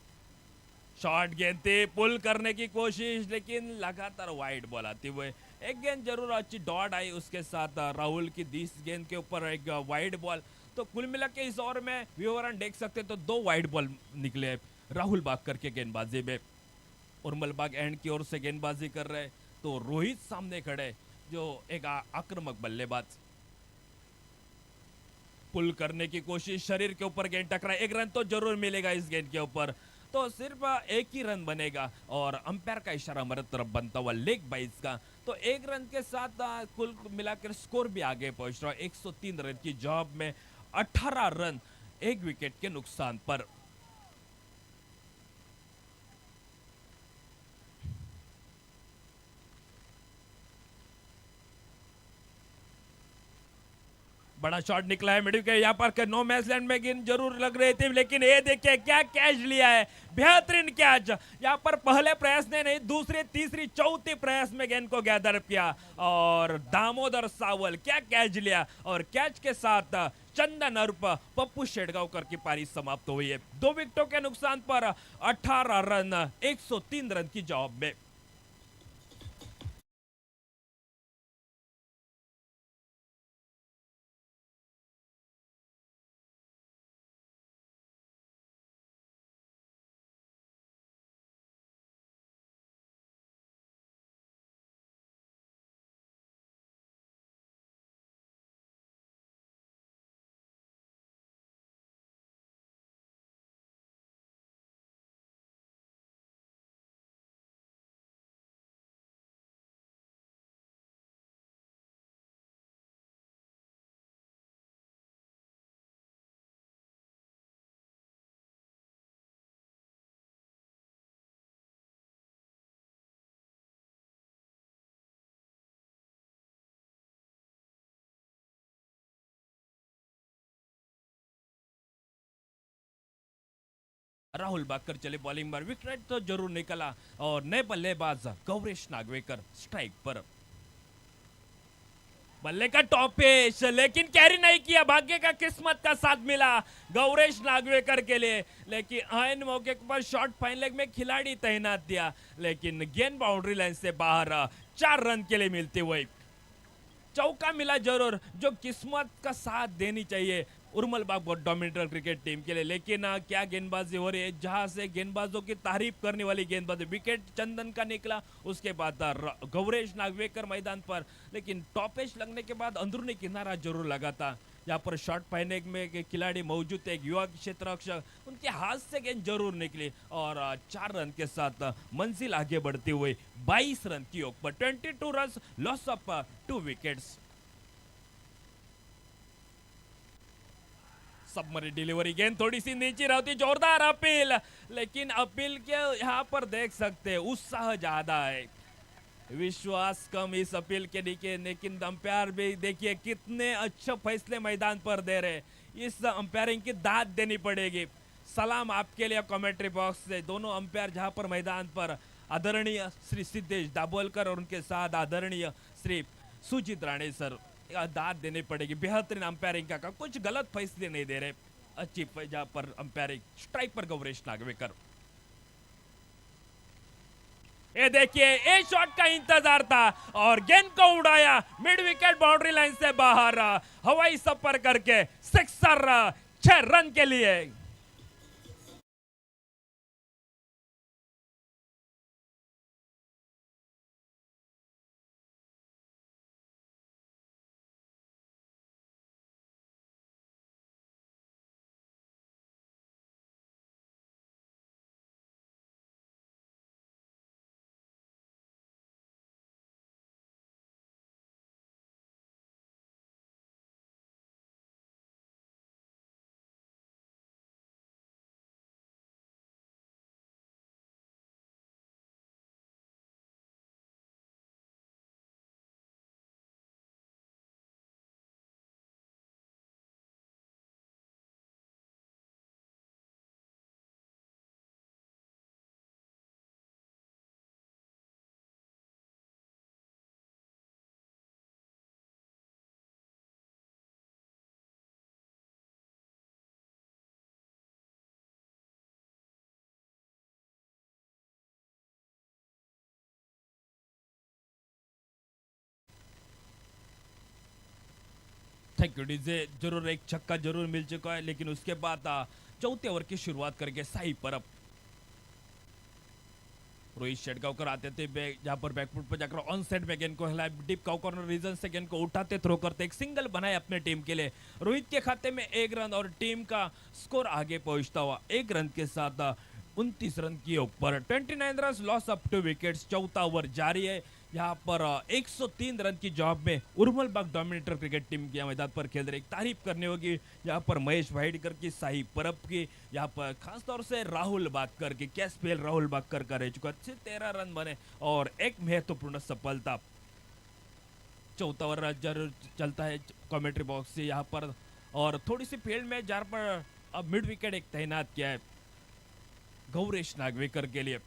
शॉट गेंद थी, पुल करने की कोशिश, लेकिन लगातार वाइड बॉल आती हुए एक गेंद जरूर अच्छी डॉट आई, उसके साथ राहुल की 20 गेंद के ऊपर एक वाइड बॉल। तो कुल मिला के इस ओवर में विवरण देख सकते तो 2 वाइड बॉल निकले राहुल बाकर के गेंदबाजी में। उर्मल बाग एंड की ओर से गेंदबाजी कर रहे तो रोहित सामने खड़े जो एक आक्रामक बल्लेबाज। पुल करने की कोशिश, शरीर के ऊपर गेंद टकराए, 1 रन तो जरूर मिलेगा इस गेंद के ऊपर, तो सिर्फ 1 ही रन बनेगा और अंपायर का इशारा हमारे तरफ बनता हुआ लेग बाइज का। तो 1 रन के साथ कुल मिलाकर स्कोर भी आगे पहुंच रहा है 103 रन की जॉब में, 18 रन 1 विकेट के नुकसान पर। बड़ा शॉट निकला है मिडिल के यहाँ पर के नो मैच लैंड में गेंद जरूर लग रही थी, लेकिन ये देखिए क्या कैच लिया है, बेहतरीन कैच। यहाँ पर पहले प्रयास ने नहीं, दूसरे तीसरी चौथी प्रयास में गेंद को गैदर किया और दामोदर सावल क्या कैच लिया और कैच के साथ चंदन अर्प पप्पू शेडगांवकर की पारी समाप्त हुई है 2 विकेटों के नुकसान पर 18 रन 103 रन की जॉब में। राहुल बाकर चले बॉलिंग पर, विकेट तो जरूर निकला और नए बल्लेबाज गौरेश नागवेकर स्ट्राइक पर। बल्ले का टॉप पेश, लेकिन कैरी नहीं किया, भाग्य का किस्मत का साथ मिला गौरेश नागवेकर के लिए, लेकिन आयन मौके पर शॉट फाइन लेग में खिलाड़ी तैनात दिया, लेकिन गेंद बाउंड्री लाइन से बाहर 4 रन के लिए मिलते हुए। चौका मिला जरूर, जो किस्मत का साथ देनी चाहिए उर्मल बाग डोमिनेटर क्रिकेट टीम के लिए, लेकिन क्या गेंदबाजी हो रही है, जहां से गेंदबाजों की तारीफ करने वाली गेंदबाजी। विकेट चंदन का निकला, उसके बाद गौरेश नागवेकर मैदान पर, लेकिन टॉपेज लगने के बाद अंदरूनी किनारा जरूर लगा था। यहाँ पर शॉट पाने में खिलाड़ी मौजूद थे, एक युवा क्षेत्र रक्षक, उनके हाथ से गेंद जरूर निकली और 4 रन के साथ मंजिल आगे बढ़ते हुए 22 रन की ओर पर 22 रन, लॉस ऑफ 2 विकेट्स। सबमरी डिलीवरी, गेंद थोड़ी सी नीचे रहती, जोरदार अपील, लेकिन अपील के यहाँ पर देख सकते हैं उत्साह ज्यादा है, विश्वास कम इस अपील के नीचे, लेकिन अंपायर भी देखिए कितने अच्छे फैसले मैदान पर दे रहे। इस अंपायरिंग की दाद देनी पड़ेगी। सलाम आपके लिए कमेंट्री बॉक्स से दोनों अंपायर जहां पर मैदान पर आदरणीय श्री सिद्धेश दाभोलकर और उनके साथ आदरणीय श्री सुजीत राणे सर, दाद देनी पड़ेगी। बेहतरीन अंपायरिंग का कुछ गलत फैसले नहीं दे रहे, अच्छी जहां पर अंपायरिंग। स्ट्राइक पर गौरेश नागवेकर, ये देखिए ए शॉट का इंतजार था और गेंद को उड़ाया मिड विकेट बाउंड्री लाइन से बाहर, हवाई सफर करके 6 रन के लिए। Thank you DJ. जरूर एक छक्का जरूर मिल चुका है, लेकिन उसके बाद चौथे ओवर की शुरुआत करके साई परब रोहित शेटगांवकर आते थे जहां पर बैकफुट पर जाकर ऑन साइड में गेंद को हिलाया, डीप काउ कॉर्नर रीजन से गेंद को उठाते थ्रो करते एक सिंगल बनाए अपने टीम के लिए। रोहित के खाते में 1 रन और टीम का स्कोर आगे पहुंचता हुआ 1 रन के साथ 29 रन के ऊपर। 29 run loss up two wickets. चौथा ओवर जारी है। यहाँ पर 103 रन की जॉब में उर्मल बाग डोमिनेटर क्रिकेट टीम के मैदान पर खेल रहे। एक तारीफ करनी होगी यहाँ पर महेश वाहिडकर की, साई परब की, यहाँ पर खास तौर से राहुल बागकर की। क्या स्पेल राहुल बागकर का रह चुका, अच्छे 13 रन बने और एक महत्वपूर्ण सफलता। चौथा ओवर जरूर चलता है कमेंट्री बॉक्स से यहाँ पर, और थोड़ी सी फील्ड में जहाँ पर अब मिड विकेट एक तैनात किया है गौरेश नागवेकर के लिए।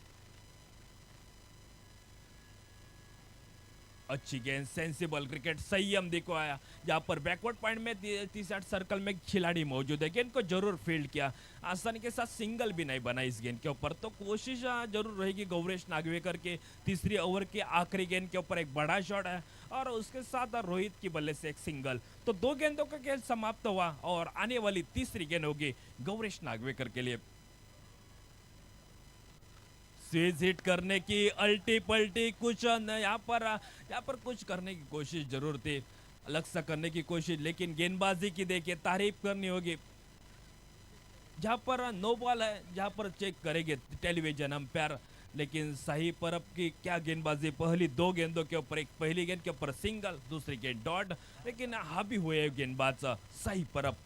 अच्छी गेंद, सेंसिबल क्रिकेट, संयम दिखवाया। जहां पर बैकवर्ड पॉइंट में 30 सर्कल में खिलाड़ी मौजूद है, गेंद को जरूर फील्ड किया, आसानी के साथ सिंगल भी नहीं बना इस गेंद के ऊपर। तो कोशिश जरूर रहेगी गौरेश नागवेकर के तीसरी ओवर के आखिरी गेंद के ऊपर एक बड़ा शॉट है और उसके साथ रोहित की बल्ले से एक सिंगल। तो 2 गेंदों का खेल समाप्त हुआ और आने वाली तीसरी गेंद होगी गौरेश नागवेकर के लिए। स्विच हिट करने की अल्टी पल्टी कुछ यहाँ पर कुछ करने की कोशिश जरूर थी, अलग सा करने की कोशिश, लेकिन गेंदबाजी की देखिए तारीफ करनी होगी। जहां पर नो बॉल है, जहां पर चेक करेंगे टेलीविजन अंपायर, लेकिन सही परब की क्या गेंदबाजी। पहली 2 गेंदों के ऊपर, एक पहली गेंद के ऊपर सिंगल, दूसरी गेंद डॉट, लेकिन हावी हुए गेंदबाज सही परब।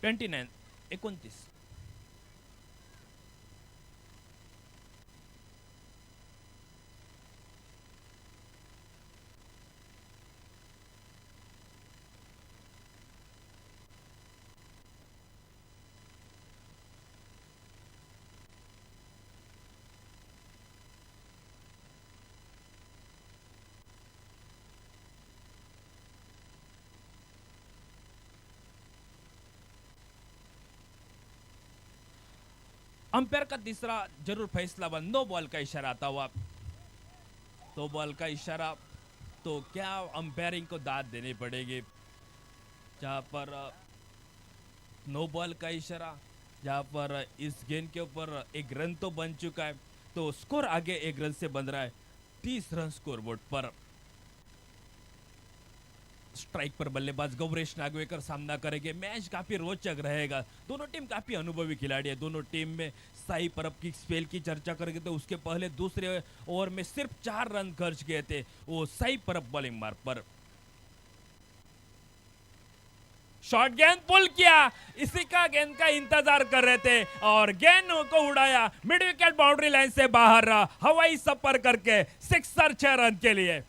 ट्वेंटी 29। अंपायर का तीसरा जरूर फैसला बन, नो बॉल का इशारा आता हुआ। तो बॉल का इशारा, तो क्या अंपायरिंग को दाद देनी पड़ेगी। जहां पर नो बॉल का इशारा, जहां पर इस गेंद के ऊपर 1 रन तो बन चुका है, तो स्कोर आगे 1 रन से बन रहा है 30 रन स्कोर बोर्ड पर। स्ट्राइक पर बल्लेबाज गौरेश नागवेकर सामना करेंगे। मैच काफी रोचक रहेगा, दोनों टीम काफी अनुभवी खिलाड़ी है। दोनों टीम में साई परब की स्पेल की चर्चा करेंगे तो उसके पहले दूसरे ओवर में सिर्फ 4 रन खर्च किए थे वो साई परब बॉलिंग मार्ग पर। शॉर्ट गेंद पुल किया, इसी का गेंद का इंतजार कर रहे थे और गेंद को उड़ाया मिड विकेट बाउंड्री लाइन से बाहर, हवाई सफर करके सिक्सर 6 रन के लिए।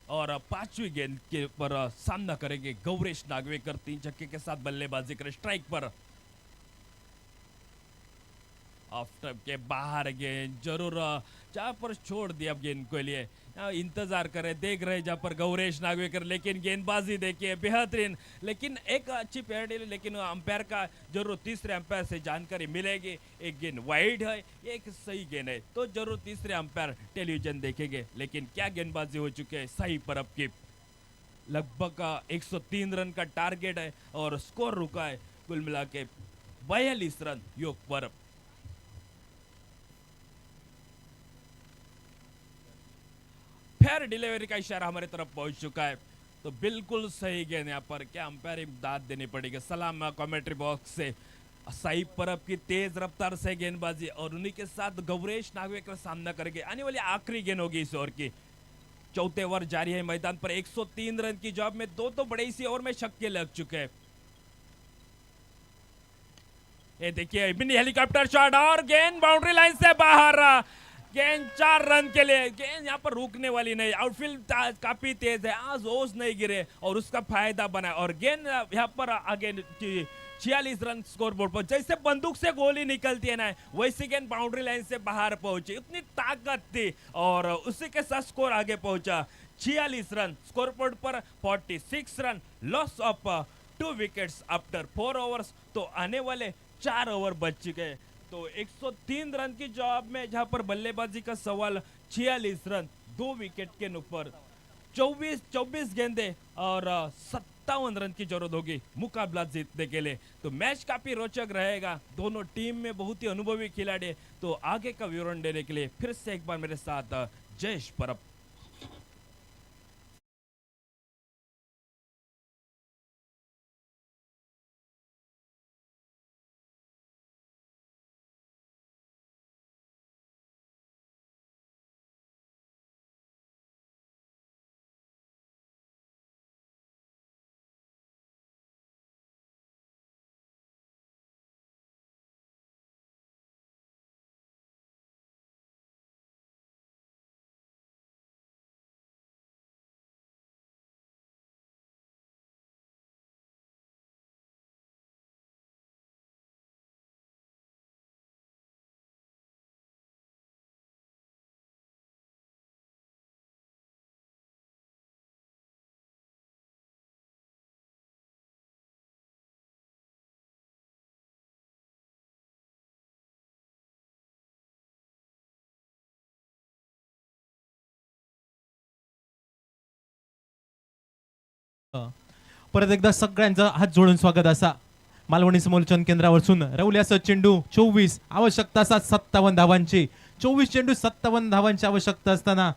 और 5वीं गेंद के पर सामना करेंगे गौरेश नागवेकर 3 छक्के के साथ बल्लेबाजी कर स्ट्राइक पर। ऑफ स्टंप के बाहर गेंद जरूर जहाँ पर छोड़ दिया गेंद को लिए इंतजार करे देख रहे जहाँ पर गौरेश नागवेकर, लेकिन गेंदबाजी देखिए बेहतरीन, लेकिन एक अच्छी पैड, लेकिन अंपायर का जरूर तीसरे अंपायर से जानकारी मिलेगी। एक गेंद वाइड है, एक सही गेंद है, तो जरूर तीसरे अंपायर टेलीविजन देखेंगे। लेकिन क्या गेंदबाजी हो चुकी है सही परब की, लगभग 103 रन का टारगेट है और स्कोर रुका है कुल मिला के 42 रन योग परब। फेयर डिलीवरी का इशारा हमारी तरफ पहुंच चुका है, तो बिल्कुल सही गेंद यहाँ पर, क्या अंपायर दाद देनी पड़ेगी। सलाम कमेंट्री बॉक्स से सही परब की तेज रफ्तार से गेंदबाजी और उन्हीं के साथ गौरेश नागवेकर सामना करेंगे। आने वाली आखिरी गेंद होगी इस ओवर की। चौथे ओवर जारी है मैदान पर, 103 रन की जॉब में दो तो बड़े इसी ओवर में छक्के लग चुके हैं। ये देखिए मिनी हेलीकॉप्टर शॉट और गेंद बाउंड्री लाइन से बाहर। गेंद 4 रन के लिए, गेंद यहाँ पर रुकने वाली नहीं, आउटफील्ड काफी तेज है, आज ओस नहीं गिरे और उसका फायदा बना और गेंद यहाँ पर आगे 46 रन स्कोर बोर्ड पर। जैसे बंदूक से गोली निकलती है ना, वैसी गेंद बाउंड्री लाइन से बाहर पहुंची, इतनी ताकत थी और उसी के साथ स्कोर आगे पहुंचा। 46 run score board per, 46 run, loss of 2 wickets after 4 overs. तो आने वाले 4 ओवर बच चुके हैं, तो 103 रन की जॉब में जहां पर बल्लेबाजी का सवाल, 46 रन 2 विकेट के ऊपर 24 गेंदे और 57 रन की जरूरत होगी मुकाबला जीतने के लिए। तो मैच काफी रोचक रहेगा, दोनों टीम में बहुत ही अनुभवी खिलाड़ी। तो आगे का विवरण देने के लिए फिर से एक बार मेरे साथ जयेश परब। परत एकदा सगळ्यांचं हात जोडून स्वागत असा मालवणी समोलचन केंद्रावरसून रवल्याचं चेंडू 24, आवश्यकता असा 57 धावांची, 24 चेंडू 57 धावांची आवश्यकता असताना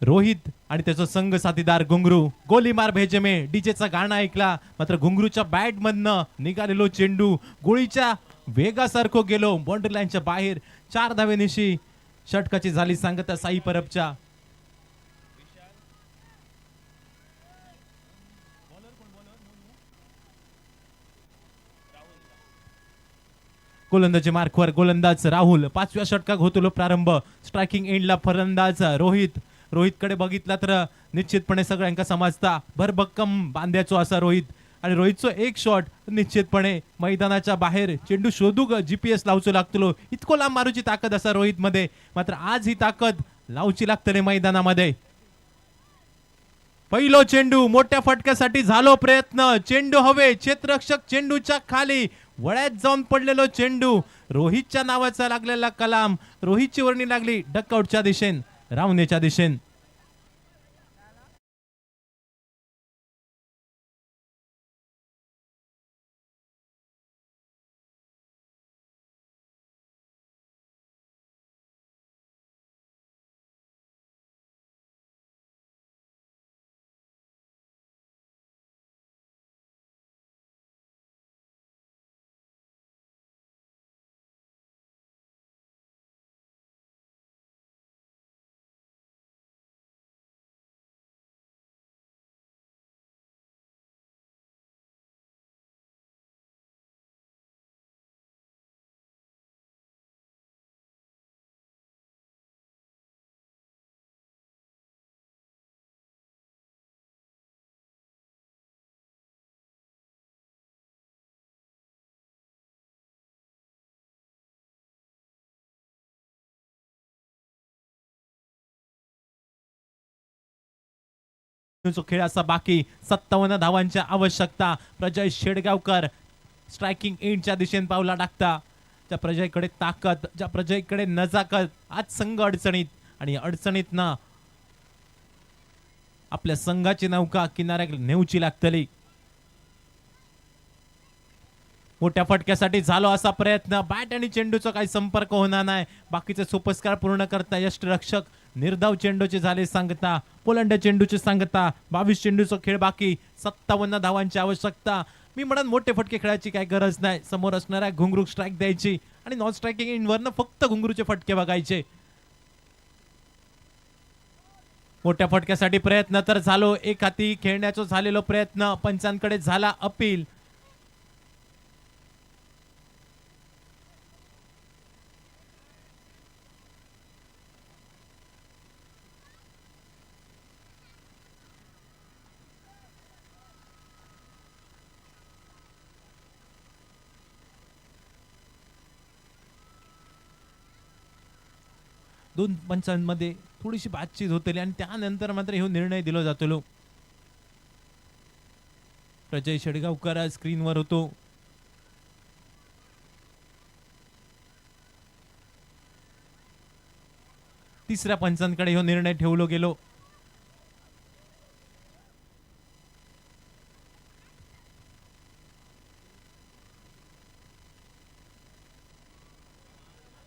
रोहित आणि त्याचा संघ साथीदार घुंगरू गोलीमार भेजे में डीजेचा गाणं ऐकला, मात्र घुंगरूच्या बॅट मधनं निघालेलो चेंडू गोळीच्या वेगासारखो गेलो बाउंड्री लाईनच्या बाहेर। 4 धावेनिशी षटकाची झाली सांगता साई परबच्या। गोलंदाजी मार्कवर गोलंदाज राहुल, 5व्या षटकात होतो प्रारंभ। स्ट्रायकिंग एंडला फलंदाज रोहित, रोहितकडे बघितला तर निश्चितपणे सगळ्यांका समजता भरभक्कम बांध्याचो असा रोहित, आणि रोहितचो एक शॉट निश्चितपणे मैदानाच्या बाहेर चेंडू शोधूक GPS लावचो लागतलो, इतको लांब मारूची ताकद असा रोहित मध्ये, मात्र आज ही ताकद लावची लागतले मैदानामध्ये। पहिलो चेंडू मोठ्या फटक्यासाठी झालो प्रयत्न, चेंडू हवे, क्षेत्ररक्षक चेंडूच्या खाली वळ्यात जाऊन पडलेलो चेंडू, रोहितच्या नावाचा लागलेला कलाम, रोहितची वर्णी लागली डकआउटच्या दिशेन, रावणेच्या दिशेन। चेंडूचा खेळ असा बाकी 57 धावांच्या आवश्यकता. प्रजय शेडगावकर स्ट्रायकिंग एंडच्या दिशेने पावला टाकता. ज्या प्रजयकडे ताकद, ज्या प्रजयकडे नजाकत, आज संघ अडचणीत आणि अडचणीत ना आपल्या संघाची नौका किनाऱ्याकडे नेऊची लागतली. मोठ्या फटक्यासाठी झालो असा प्रयत्न. बॅट आणि चेंडूचा काही संपर्क होणार नाही. बाकीचे सोपस्कार पूर्ण करता यष्टिरक्षक निर्धाव चेंडूचे झाले सांगता. पोलंड चेंडूची सांगता. 22 चेंडूचा खेळ बाकी. 57 धावांची आवश्यकता. मी म्हणत मोठे फटके खेळायची काही गरज नाही. समोर असणाऱ्या घुंगरूक स्ट्राईक द्यायची आणि नॉन स्ट्रायकिंग एंडवरनं फक्त घुंगरूचे फटके बघायचे. मोठ्या फटक्यासाठी प्रयत्न तर झालो. एक हाती खेळण्याचा झालेलो प्रयत्न पंचांकडे झाला अपील. दोन पंचांमध्ये थोडीशी बातचीत होतली आणि त्यानंतर मात्र हे निर्णय दिला जातलो. प्रजय शेडगावकर स्क्रीनवर होतो. तिसऱ्या पंचांकडे हा निर्णय ठेवलो गेलो.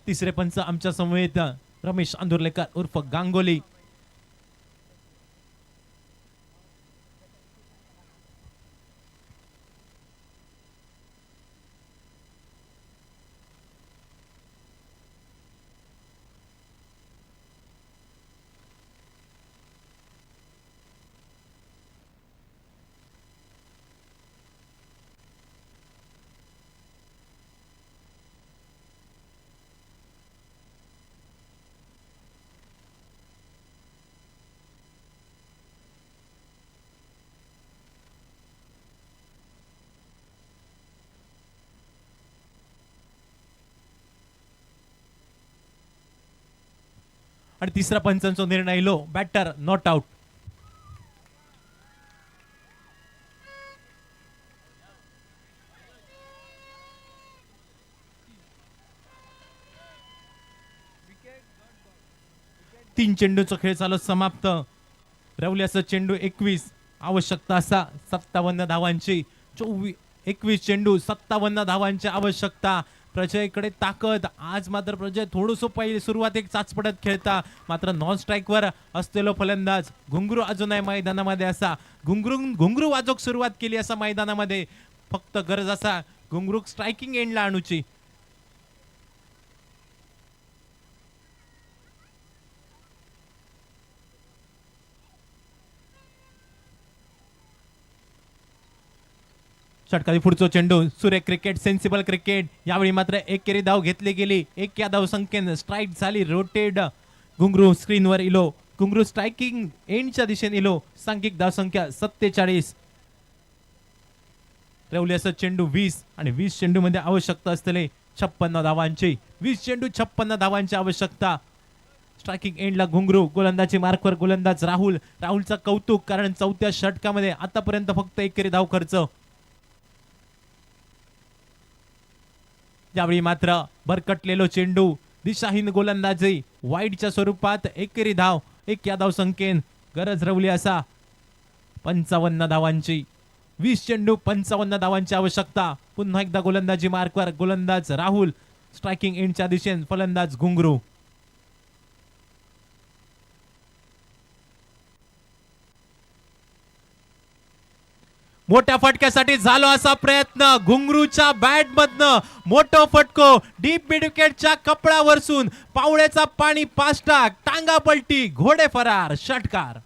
तिसरे पंच आमच्या समवेत रमेश आंदुर्लेकर उर्फ गांगोली. आणि तिसरा पंचांचा निर्णय लो बॅटर नॉट आउट. तीन चेंडूचा खेळ चालू समाप्त. रवल्याचा चेंडू 21 आवश्यकता असा 57 धावांची. 21 चेंडू 57 धावांची आवश्यकता. प्रजयकडे ताकद. आज मात्र प्रजय थोडंसं पहिले सुरुवात एक चाचपडत खेळता मात्र नॉन स्ट्राईक वर असलेलो फलंदाज घुंगरू अजूनही मैदानामध्ये असा. घुंगरू वाजोक सुरुवात केली असा मैदानामध्ये. फक्त गरज असा घुंगरू स्ट्रायकिंग एंडला आणूची. षटकारी पुढचो चेंडू सुरेख क्रिकेट सेन्सिबल क्रिकेट. यावेळी मात्र एकेरी धाव घेतली गेली. एक या धाव संख्येने स्ट्राईक झाली. रोटेड घुंगरू स्क्रीनवर इलो. घुंगरू स्ट्रायकिंग एंडच्या दिशेने इलो. सांघिक धाव संख्या 47. रवल्याचा चेंडू 20 आणि 20 चेंडू मध्ये आवश्यकता असलेले 56 धावांची. 20 चेंडू 56 धावांची आवश्यकता. स्ट्रायकिंग एंडला घुंगरू. गोलंदाजी मार्कवर गोलंदाज राहुल. राहुलचा कौतुक कारण चौथ्या षटकामध्ये आतापर्यंत फक्त एकेरी धाव खर्च. यावेळी मात्र भरकटलेलो चेंडू दिशाहीन गोलंदाजी वाईडच्या स्वरूपात एकेरी धाव. एक या धाव संख्येन गरज रवली असा 55 धावांची. 20 चेंडू 55 धावांची आवश्यकता. पुन्हा एकदा गोलंदाजी मार्कवर गोलंदाज राहुल. स्ट्रायकिंग एंडच्या दिशेने फलंदाज घुंगरू. मोठ्या फटक्यासाठी झालो असा प्रयत्न. घुंगरूच्या बॅट मधनं मोठं फटको डीप मिड विकेटच्या कपड्यावरसून पावळ्याचा पाणी पास्टाक टांगा पलटी घोडे फरार षटकार.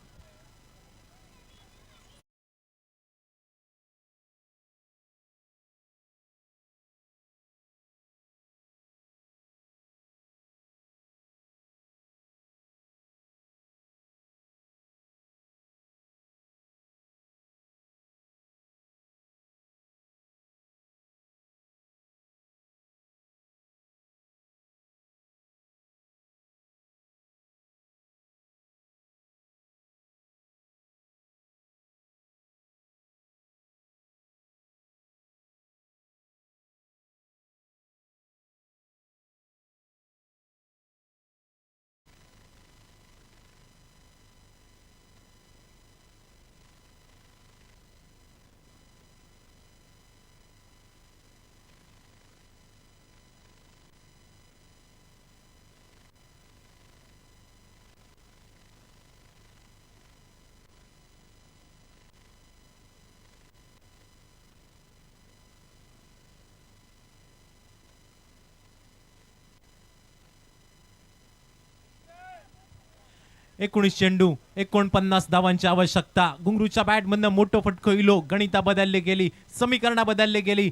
19 चेंडू 49 धावांची आवश्यकता. घुंगरूच्या बॅटमधनं मोठं फटको इलो. गणिता बदलली गेली, समीकरणा बदलली गेली.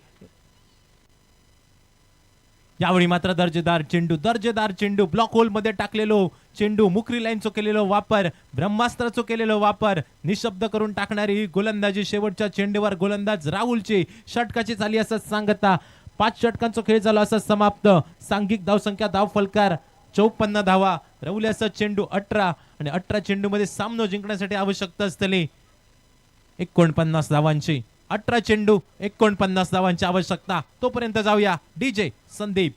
यावेळी मात्र दर्जेदार चेंडू ब्लॉक होल मध्ये टाकलेलो चेंडू, मुकरी लाईनचो केलेलो वापर, ब्रह्मास्त्राचो केलेलो वापर, निशब्द करून टाकणारी ही गोलंदाजी. शेवटच्या चेंडूवर गोलंदाज राहुलची षटकाची झाली असं सांगता 5 षटकांचा खेळ झाला असं समाप्त. सांघिक धावसंख्या धाव फलकार 54 धावा. रवल्याचा चेंडू 18 आणि 18 चेंडू मध्ये सामना जिंकण्यासाठी आवश्यकता असलेली 49 धावांची. 18 चेंडू 49 धावांची आवश्यकता. तोपर्यंत जाऊया डीजे संदीप.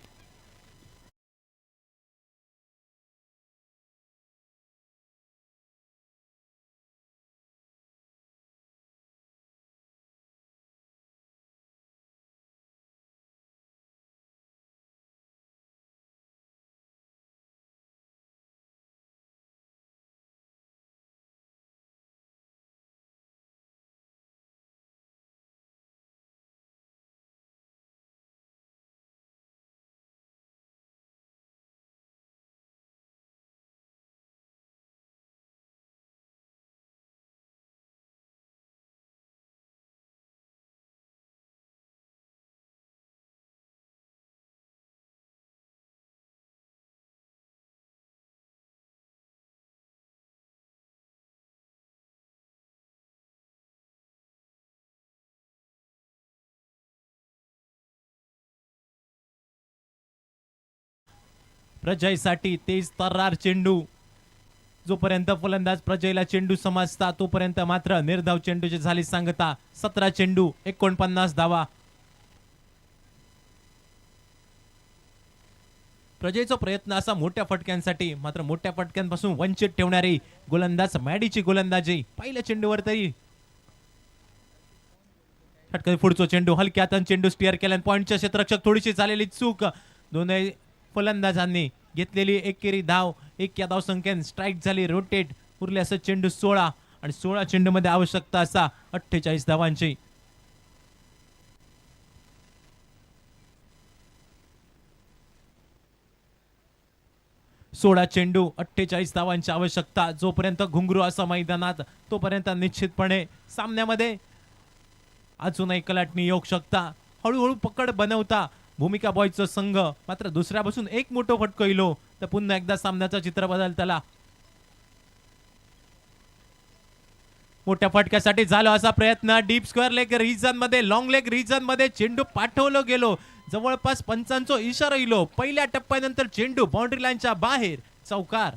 प्रजयसाठी तेज तर्रार चेंडू. जोपर्यंत फलंदाज प्रजयला चेंडू समजता तोपर्यंत मात्र निर्धाव चेंडूची झाली सांगता. 17 चेंडू 49 धावा. प्रजयचा प्रयत्न असा मोठ्या फटक्यांसाठी, मात्र मोठ्या फटक्यांपासून वंचित ठेवणारी गोलंदाज मॅडीची गोलंदाजी. पहिल्या चेंडूवर तरी फटका, पुढचा चेंडू हलक्या हाताने चेंडू स्टिअर केला. पॉइंटच्या क्षेत्ररक्षक थोडीशी झालेली चूक. दोन्ही फलंदाजांनी घेतलेली एकेरी धाव. एक या धाव संख्येने स्ट्राईक झाली. रोटेट उरले असं चेंडू 16 आणि 16 चेंडू मध्ये आवश्यकता असा 48 धावांची. सोळा चेंडू 48 धावांची आवश्यकता. जोपर्यंत घुंगरू असं मैदानात तोपर्यंत निश्चितपणे सामन्यामध्ये अजूनही कलाटणी येऊ शकता. हळूहळू पकड बनवता भूमिका बॉयचा संघ, मात्र दुसऱ्यापासून एक मोठं फटको इलो तर पुन्हा एकदा सामन्याचं चित्र बदलताला. मोठ्या फटक्यासाठी झाला असा प्रयत्न. डीप स्क्वेअर लेग रिजन मध्ये, लॉंग लेग रिजन मध्ये चेंडू पाठवलो गेलो. जवळपास पंचांचा इशारा इलो. पहिल्या टप्प्यानंतर चेंडू बाउंड्री लाईनच्या बाहेर, चौकार.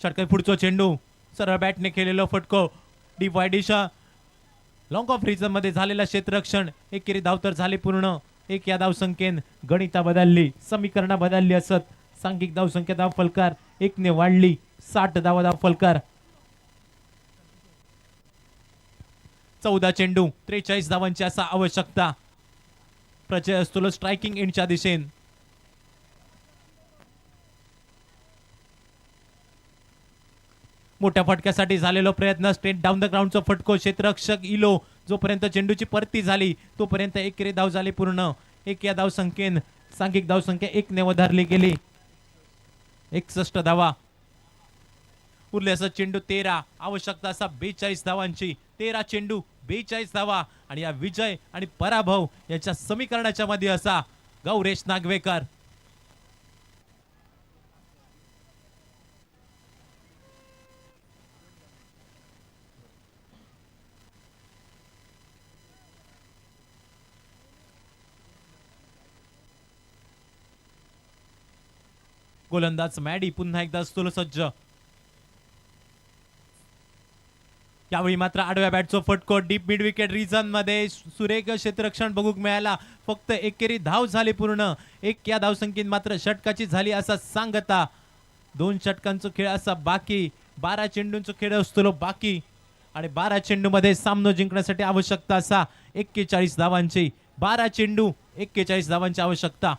षटकार पुढचा चेंडू सरळ बॅटने केलेलं फटको. डीप वायडिशा लॉंग ऑफ रिजन मध्ये झालेला क्षेत्ररक्षण. एकेरी धाव तर झाली पूर्ण. एक या धाव संख्येन गणिता बदलली, समीकरणा बदलली असत सांघिक धाव संख्या धाव फलकार 1 ने वाढली. 60 धावा धाव फलकार. 14 चेंडू 43 धावांची असा आवश्यकता. प्रजय असतो स्ट्रायकिंग एंडच्या दिशेन. मोठ्या फटक्यासाठी झालेला प्रयत्न. स्ट्रेट डाऊन द ग्राउंडचा फटको. क्षेत्ररक्षक इलो. जोपर्यंत चेंडूची परती झाली तोपर्यंत एकेरी धाव झाली पूर्ण. एक या धाव संख्येन सांघिक धाव संख्या 1 ने वधारली गेली. 61 धावा. उरले असं चेंडू 13. आवश्यकता असा 42 धावांची. 13 चेंडू 42 धावा. आणि या विजय आणि पराभव याच्या समीकरणाच्या मध्ये असा गौरेश नागवेकर. गोलंदाज मॅडी पुन्हा एकदा स्थूल सज्ज. यावेळी मात्र आडव्या बॅटचा फटको. डीप मिड विकेट रिजन मध्ये सुरेख क्षेत्ररक्षण बघूक मिळाला. फक्त एकेरी धाव झाली पूर्ण. एक या धाव संख्येत मात्र षटकाची झाली असा सांगता. 2 षटकांचा खेळ असा बाकी. 12 चेंडूंचा खेळ असतो बाकी. आणि 12 चेंडूमध्ये सामना जिंकण्यासाठी आवश्यकता असा 41 धावांची. 12 चेंडू 41 धावांची आवश्यकता.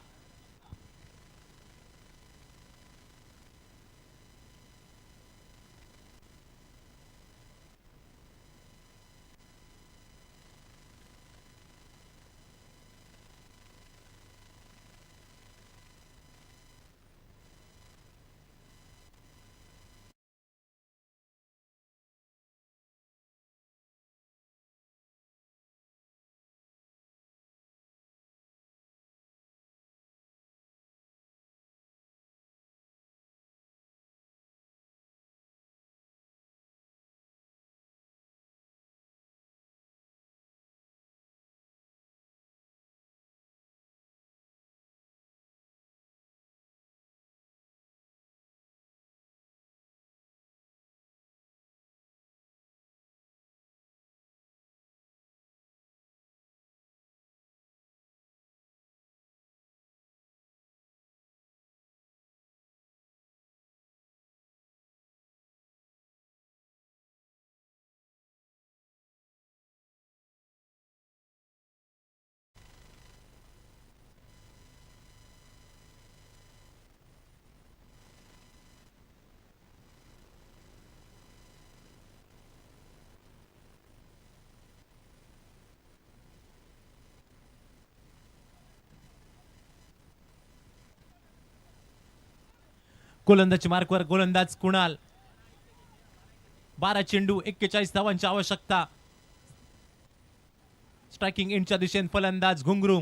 गोलंदाजी मार्कवर गोलंदाज कुणाल. 12 चेंडू 41 धावांची आवश्यकता. स्ट्रायकिंग एंडच्या दिशेने फलंदाज घुंगरू.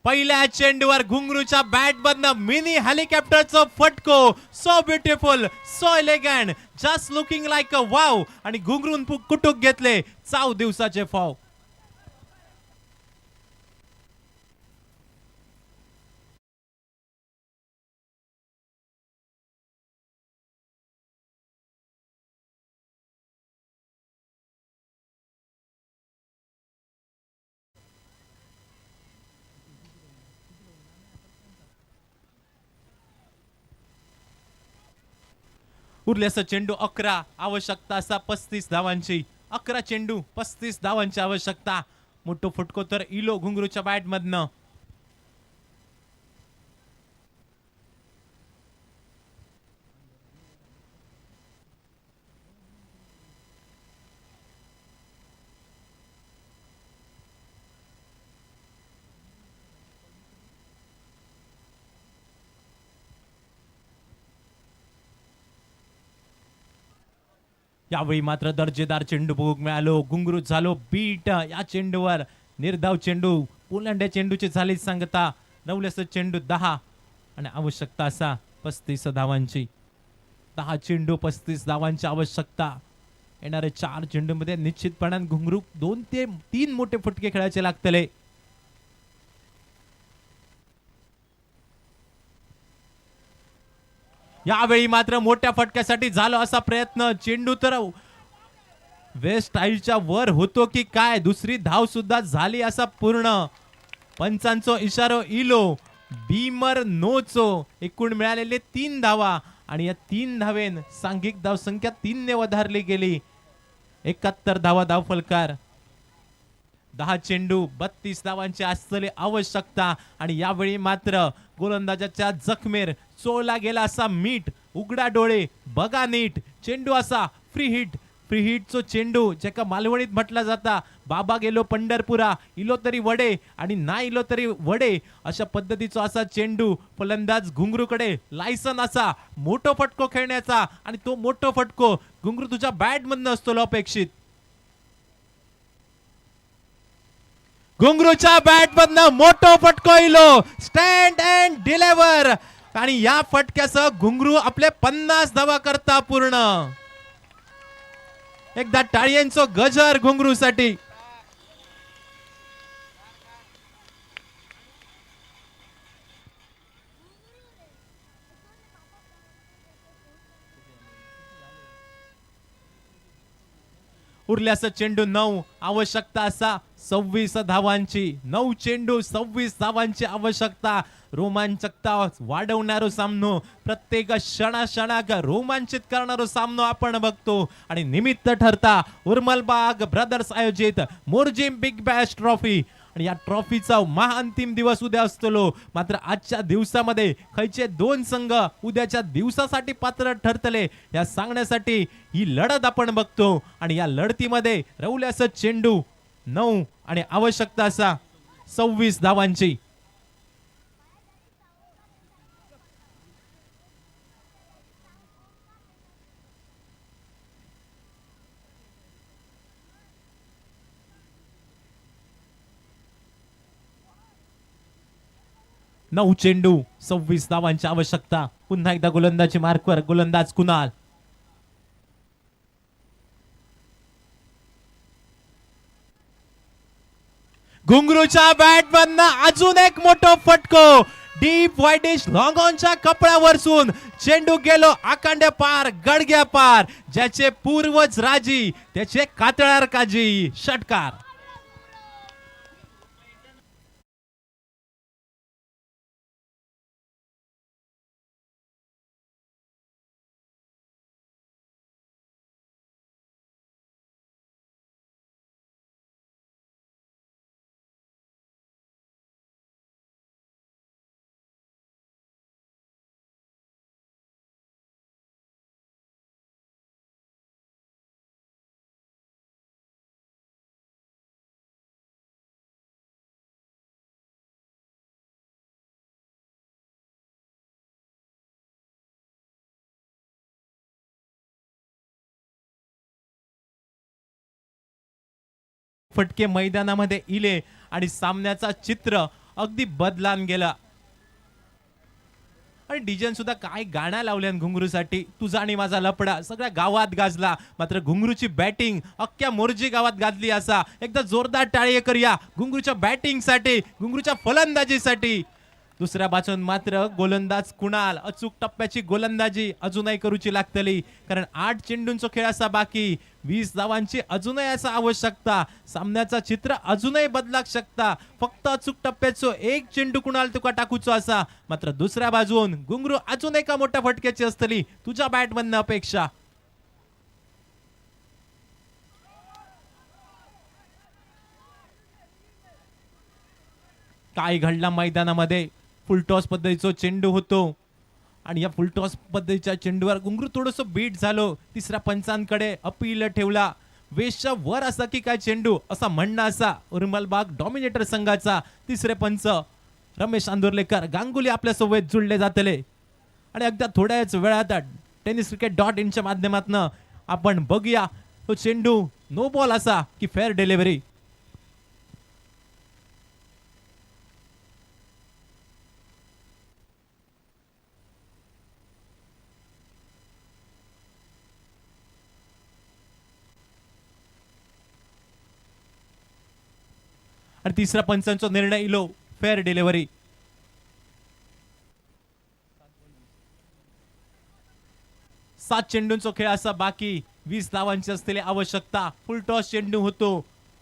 पहिल्या चेंडूवर घुंगरूच्या बॅट मधनं मिनी हेलिकॉप्टरचं फटको. So beautiful, so elegant, just looking like a wow. आणि घुंगरून कुटुक घेतले. चाव दिवसाचे फाव. उरले असं चेंडू 11. आवश्यकता असा 35 धावांची. 11 चेंडू 35 धावांची आवश्यकता. मोठो फटको तर इलो घुंगरूच्या बॅट मधनं. यावेळी मात्र दर्जेदार चेंडू बघूक मिळालो. घुंगरू झालो बीट या चेंडूवर. निर्धाव चेंडू, पुलंड्या चेंडूची झाली सांगता. नवलेस चेंडू 10 आणि आवश्यकता असा 35 धावांची. 10 चेंडू 35 धावांची आवश्यकता. येणाऱ्या 4 चेंडूमध्ये निश्चितपणाने घुंगरू 2 ते 3 मोठे फटके खेळायचे लागतले. यावेळी मात्र मोठ्या फटक्यासाठी झालो असा प्रयत्न. चेंडू तर वेस्ट आईच्या वर होतो की काय. दुसरी धाव सुद्धा झाली असा पूर्ण. पंचांचो इशारो इलो. बीमर नोचो. एकूण मिळालेले 3 धावा आणि या 3 धावेन सांघिक धाव संख्या 3 ने वधारली गेली. 71 धावा धाव फलकार. 10 चेंडू 32 धावांची असलेली आवश्यकता. आणि यावेळी मात्र गोलंदाजाच्या जखमेर चोळला गेला असा मीठ. उघडा डोळे बघा नीट. चेंडू असा फ्री हिट. फ्री हिटचो चेंडू ज्याका मालवणीत म्हटला जाता. बाबा गेलो पंढरपुरा, इलो तरी वडे आणि ना इलो तरी वडे, अशा पद्धतीचा असा चेंडू फलंदाज घुंगरूकडे. लायसन असा मोठो फटको खेळण्याचा आणि तो मोठो फटको घुंगरू तुझ्या बॅट मधनं असतो अपेक्षित. घुंगरूच्या बॅट मधनं मोठो फटको इलो. Stand and deliver. आणि या फटक्यासह घुंगरू आपले 50 धावा करता पूर्ण. एकदा टाळ्यांचो गजर घुंगरूसाठी. उरल्यास चेंडू 9, आवश्यकता असा 26 धावांची. 9 चेंडू 26 धावांची आवश्यकता. रोमांचकता वाढवणारो सामनो, प्रत्येक क्षणाक्षणाक रोमांचित करणारो सामनो आपण बघतो आणि निमित्त ठरता उर्मलबाग ब्रदर्स आयोजित मोरजिम बिग बॅश ट्रॉफी. आणि या ट्रॉफीचा महाअंतिम दिवस उद्या असतो. मात्र आजच्या दिवसामध्ये खयचे 2 संघ उद्याच्या दिवसासाठी पात्र ठरतले या सांगण्यासाठी ही लढत आपण बघतो. आणि या लढतीमध्ये रवल्यास चेंडू 9 आणि आवश्यकता असा 26 धावांची. नऊ चेंडू 26 धावांची आवश्यकता. पुन्हा एकदा गोलंदाजी मार्कवर गोलंदाज कुणाल. घुंगरूच्या बॅट मधनं अजून एक मोठा फटको. डीप वाईडिश लॉंग ऑनच्या कपड्यावरसून चेंडू गेलो आकांड्या पार गडग्या पार. ज्याचे पूर्वज राजी त्याचे कातळार काजी. षटकार. फटके मैदानामध्ये इले आणि सामन्याचा चित्र अगदी बदलान गेला. आणि डीजेन सुद्धा काय गाणं लावल्यान घुंगरूसाठी. तुझा आणि माझा लपडा सगळ्या गावात गाजला. मात्र घुंगरूची बॅटिंग अख्ख्या मोरजी गावात गाजली. असा एकदा जोरदार टाळी करूया घुंगरूच्या बॅटिंगसाठी, घुंगरूच्या फलंदाजीसाठी. दुसऱ्या बाजून मात्र गोलंदाज कुणाल अचूक टप्प्याची गोलंदाजी अजूनही करूची लागतली. कारण 8 चेंडूंचा खेळ असा बाकी. 20 धावांची अजूनही असा आवश्यकता. सामन्याचा चित्र अजूनही बदलाक शकता. फक्त अचूक टप्प्याचो 1 चेंडू कुणाल तुका टाकूचो असा. मात्र दुसऱ्या बाजून घुंगरू अजून एका मोठ्या फटक्याची असतली तुझ्या बॅटमधनं अपेक्षा. काय घडला मैदानामध्ये. फुलटॉस पद्धतीचा चेंडू होतो आणि या फुलटॉस पद्धतीच्या चेंडूवर घुंगरू थोडस बीट झालो. तिसऱ्या पंचांकडे अपील ठेवला. वेशच्या वर असा की काय चेंडू असा म्हणणं असा उर्मलबाग डॉमिनेटर संघाचा. तिसरे पंच रमेश आंदोर्लेकर गांगुली आपल्या सोबत जुळले जातले. आणि अगदी थोड्याच वेळात tenniscricket.in च्या माध्यमातून आपण बघूया तो चेंडू नो बॉल असा की फेअर डिलिव्हरी. आणि तिसऱ्या पंचांचा निर्णय इलो फेअर डिलिव्हरी. सात चेंडूंचा खेळ असा बाकी. 20 धावांची असलेली आवश्यकता. फुल टॉस चेंडू होतो.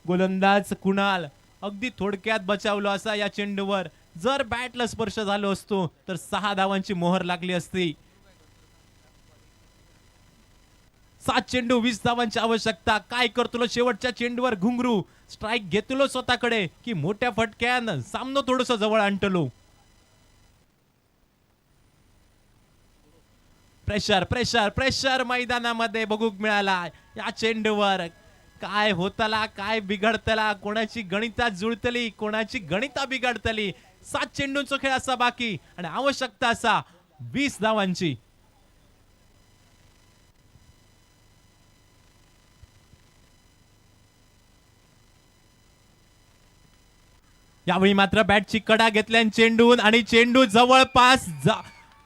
गोलंदाज कुणाल अगदी थोडक्यात बचावलो असा या चेंडूवर. जर बॅटला स्पर्श झालो असतो तर 6 धावांची मोहर लागली असती. 7 चेंडू 20 धावांची आवश्यकता. काय करतो शेवटच्या चेंडूवर घुंगरू. स्ट्राईक घेतलो स्वतःकडे की मोठ्या फटक्यान सामनो थोडस जवळ आणतलो. प्रेशर प्रेशर प्रेशर मैदानामध्ये बघूक मिळाला. या चेंडूवर काय होतला काय बिघडतला. कोणाची गणिता जुळतली कोणाची गणिता बिघडतली. 7 चेंडूंचा खेळ असा बाकी आणि आवश्यकता असा 20 धावांची. यावेळी मात्र बॅटची कडा घेतल्यान चेंडून आणि चेंडू जवळपास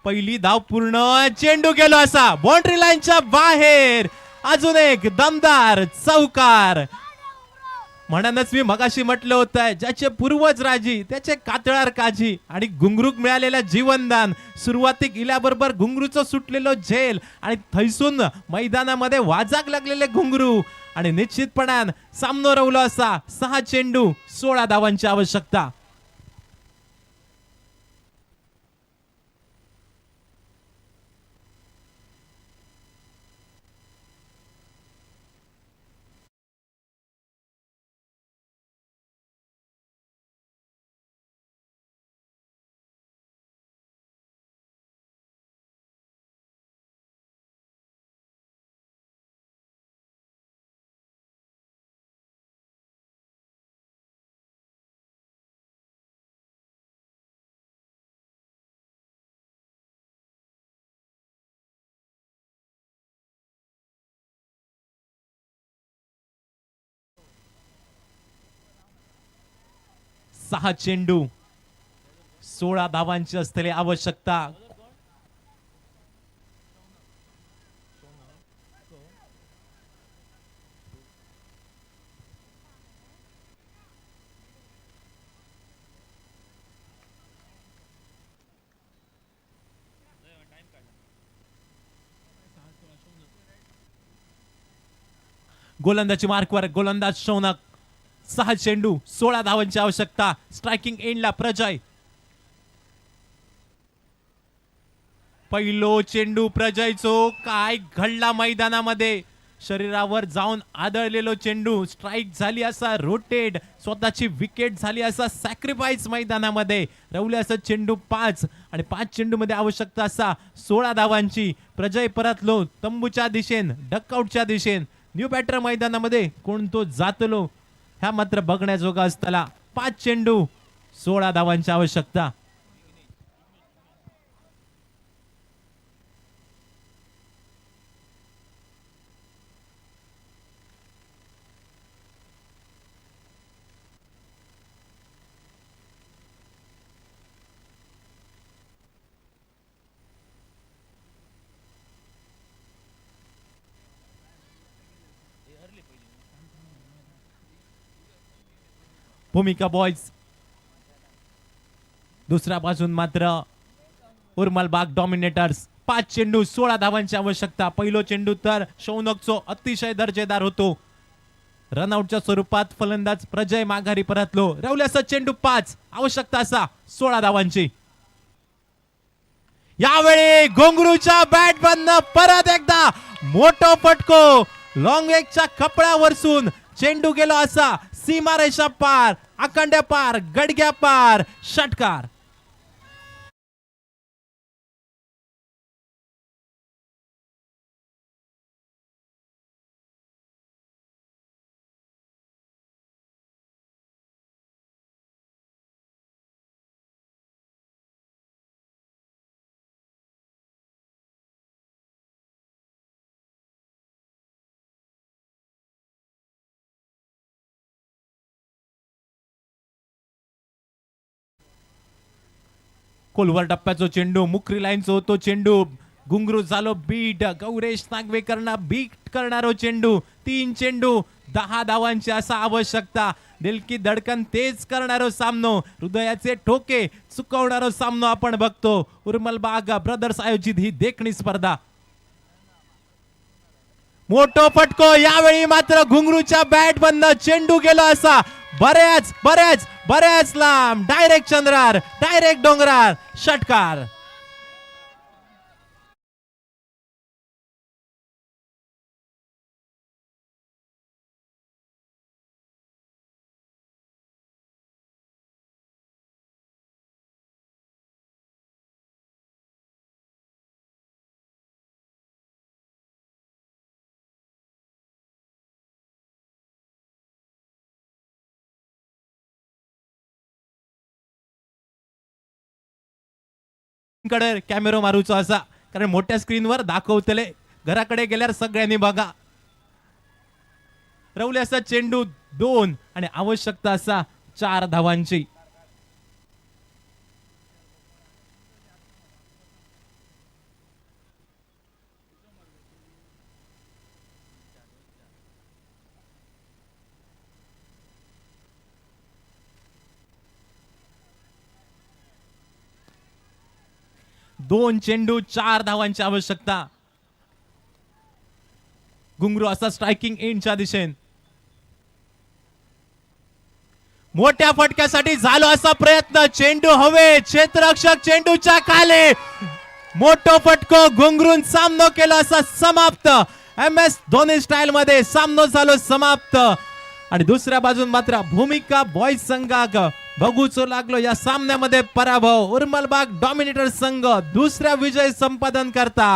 पहिली धाव पूर्ण. चेंडू गेलो असा बाउंड्री लाईनच्या बाहेर. अजून एक दमदार चौकार. म्हणूनच मी मगाशी म्हटलं होतं ज्याचे पूर्वज राजी त्याचे कातळार काजी. आणि घुंगरूक मिळालेलं जीवनदान. सुरुवातीक इल्याबरोबर घुंगरूचं सुटलेलं झेल आणि थैसून मैदानामध्ये वाजाक लागलेले घुंगरू आणि निश्चितपणान सामनो रवलो असा 6 चेंडू 16 धावांची आवश्यकता. सहा चेंडू 16 धावांची असलेली आवश्यकता. गोलंदाजी मार्कवर गोलंदाज शौनक. 6 चेंडू 16 धावांची आवश्यकता. स्ट्रायकिंग एंडला प्रजय. पहिलो चेंडू प्रजयचो. काय घडला मैदानामध्ये. शरीरावर जाऊन आदळलेलो चेंडू स्ट्राईक झाली असा रोटेट. स्वतःची विकेट झाली असा सॅक्रिफाईस मैदानामध्ये. रवले असं चेंडू 5 आणि 5 चेंडू मध्ये आवश्यकता असा 16 धावांची. प्रजय परतलो तंबूच्या दिशेन डकआउटच्या दिशेन. न्यू बॅटर मैदानामध्ये कोण तो जातलो ह्या मात्र बघण्याजोगा असताना. 5 चेंडू 16 धावांची आवश्यकता. भूमिका बॉयज. दुसऱ्या बाजून मात्र उर्मलबाग डॉमिनेटर्स. 5 चेंडू 16 धावांची आवश्यकता. पहिलो चेंडू तर शौनकचो अतिशय दर्जेदार होतो. रनआउटच्या स्वरूपात फलंदाज प्रजय माघारी परतलो. रवल्याचा चेंडू 5 आवश्यकता असा 16 धावांची. यावेळी घोंगरूच्या बॅट बंद परत एकदा मोठो फटको. लॉंग एगच्या कपड्यावरसून चेंडू गेलो असा सीमारेषा पार, आखंड्या पार, गडग्या पार. षटकार. खोलवर टप्प्याचो चेंडू. मुकरी लाईनचो होतो चेंडू. घुंगरू झालो बीट. गौरेश नागवेकरना बीट करणारो चेंडू. 3 चेंडू 10 धावांची असा आवश्यकता. दिलकी धडकन तेज करणारो सामनो. हृदयाचे ठोके चुकवणारो सामनो आपण बघतो. उर्मलबाग ब्रदर्स आयोजित ही देखणी स्पर्धा. मोठो फटको. यावेळी मात्र घुंगरूच्या बॅट बंद. चेंडू गेलो असा बऱ्याच बऱ्याच बऱ्याच लांब. डायरेक्ट चंद्रार, डायरेक्ट डोंगरार. षटकार. कडे कॅमेरा मारूचो असा कारण मोठ्या स्क्रीनवर दाखवतले. घराकडे गेल्यावर सगळ्यांनी बघा. रवले असा चेंडू 2 आणि आवश्यकता असा 4 धावांची. दोन चेंडू 4 धावांची आवश्यकता. घुंगरू असा स्ट्रायकिंग एंडच्या दिशेने मोठ्या फटक्यासाठी झालो असा प्रयत्न. चेंडू हवे, क्षेत्ररक्षक चेंडूच्या खाली. मोठो फटको घुंगरून सामनो केला असा समाप्त. MS धोनी स्टाईल मध्ये सामनो झालो समाप्त. आणि दुसऱ्या बाजून मात्र भूमिका बॉयज संघाक बघूचो लागलो या सामन्यामध्ये पराभव. उर्मलबाग डॉमिनेटर संघ दुसऱ्या विजय संपादन करता.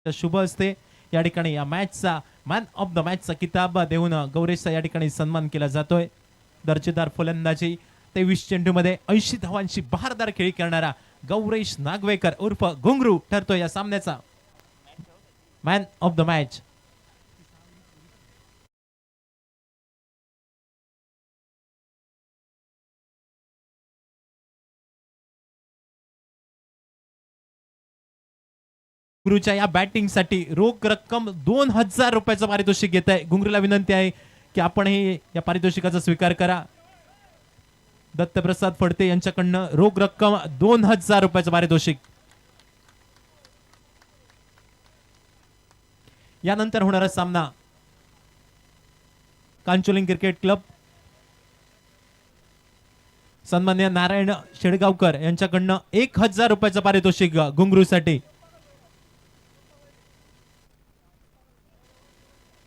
शुभ असते या ठिकाणी या मॅचचा मॅन ऑफ द मॅचचा किताब देऊन गौरेशचा या ठिकाणी सन्मान केला जातोय. दर्जेदार फलंदाजी 23 चेंडूमध्ये 80 धावांची बहारदार खेळी करणारा गौरेश नागवेकर उर्फ घुंगरू ठरतो या सामन्याचा मॅन ऑफ द मॅच. घुंगरूच्या या बॅटिंगसाठी रोख रक्कम 2000 रुपयाचं पारितोषिक घेत आहे. घुंगरूला विनंती आहे की आपण हे या पारितोषिकाचा स्वीकार करा. दत्तप्रसाद फडते यांच्याकडनं रोख रक्कम 2000 रुपयाचं पारितोषिक. यानंतर होणारा सामना कांचोलिंग क्रिकेट क्लब सन्मान्य नारायण शेडगावकर यांच्याकडनं 1000 रुपयाचं पारितोषिक घुंगरूसाठी.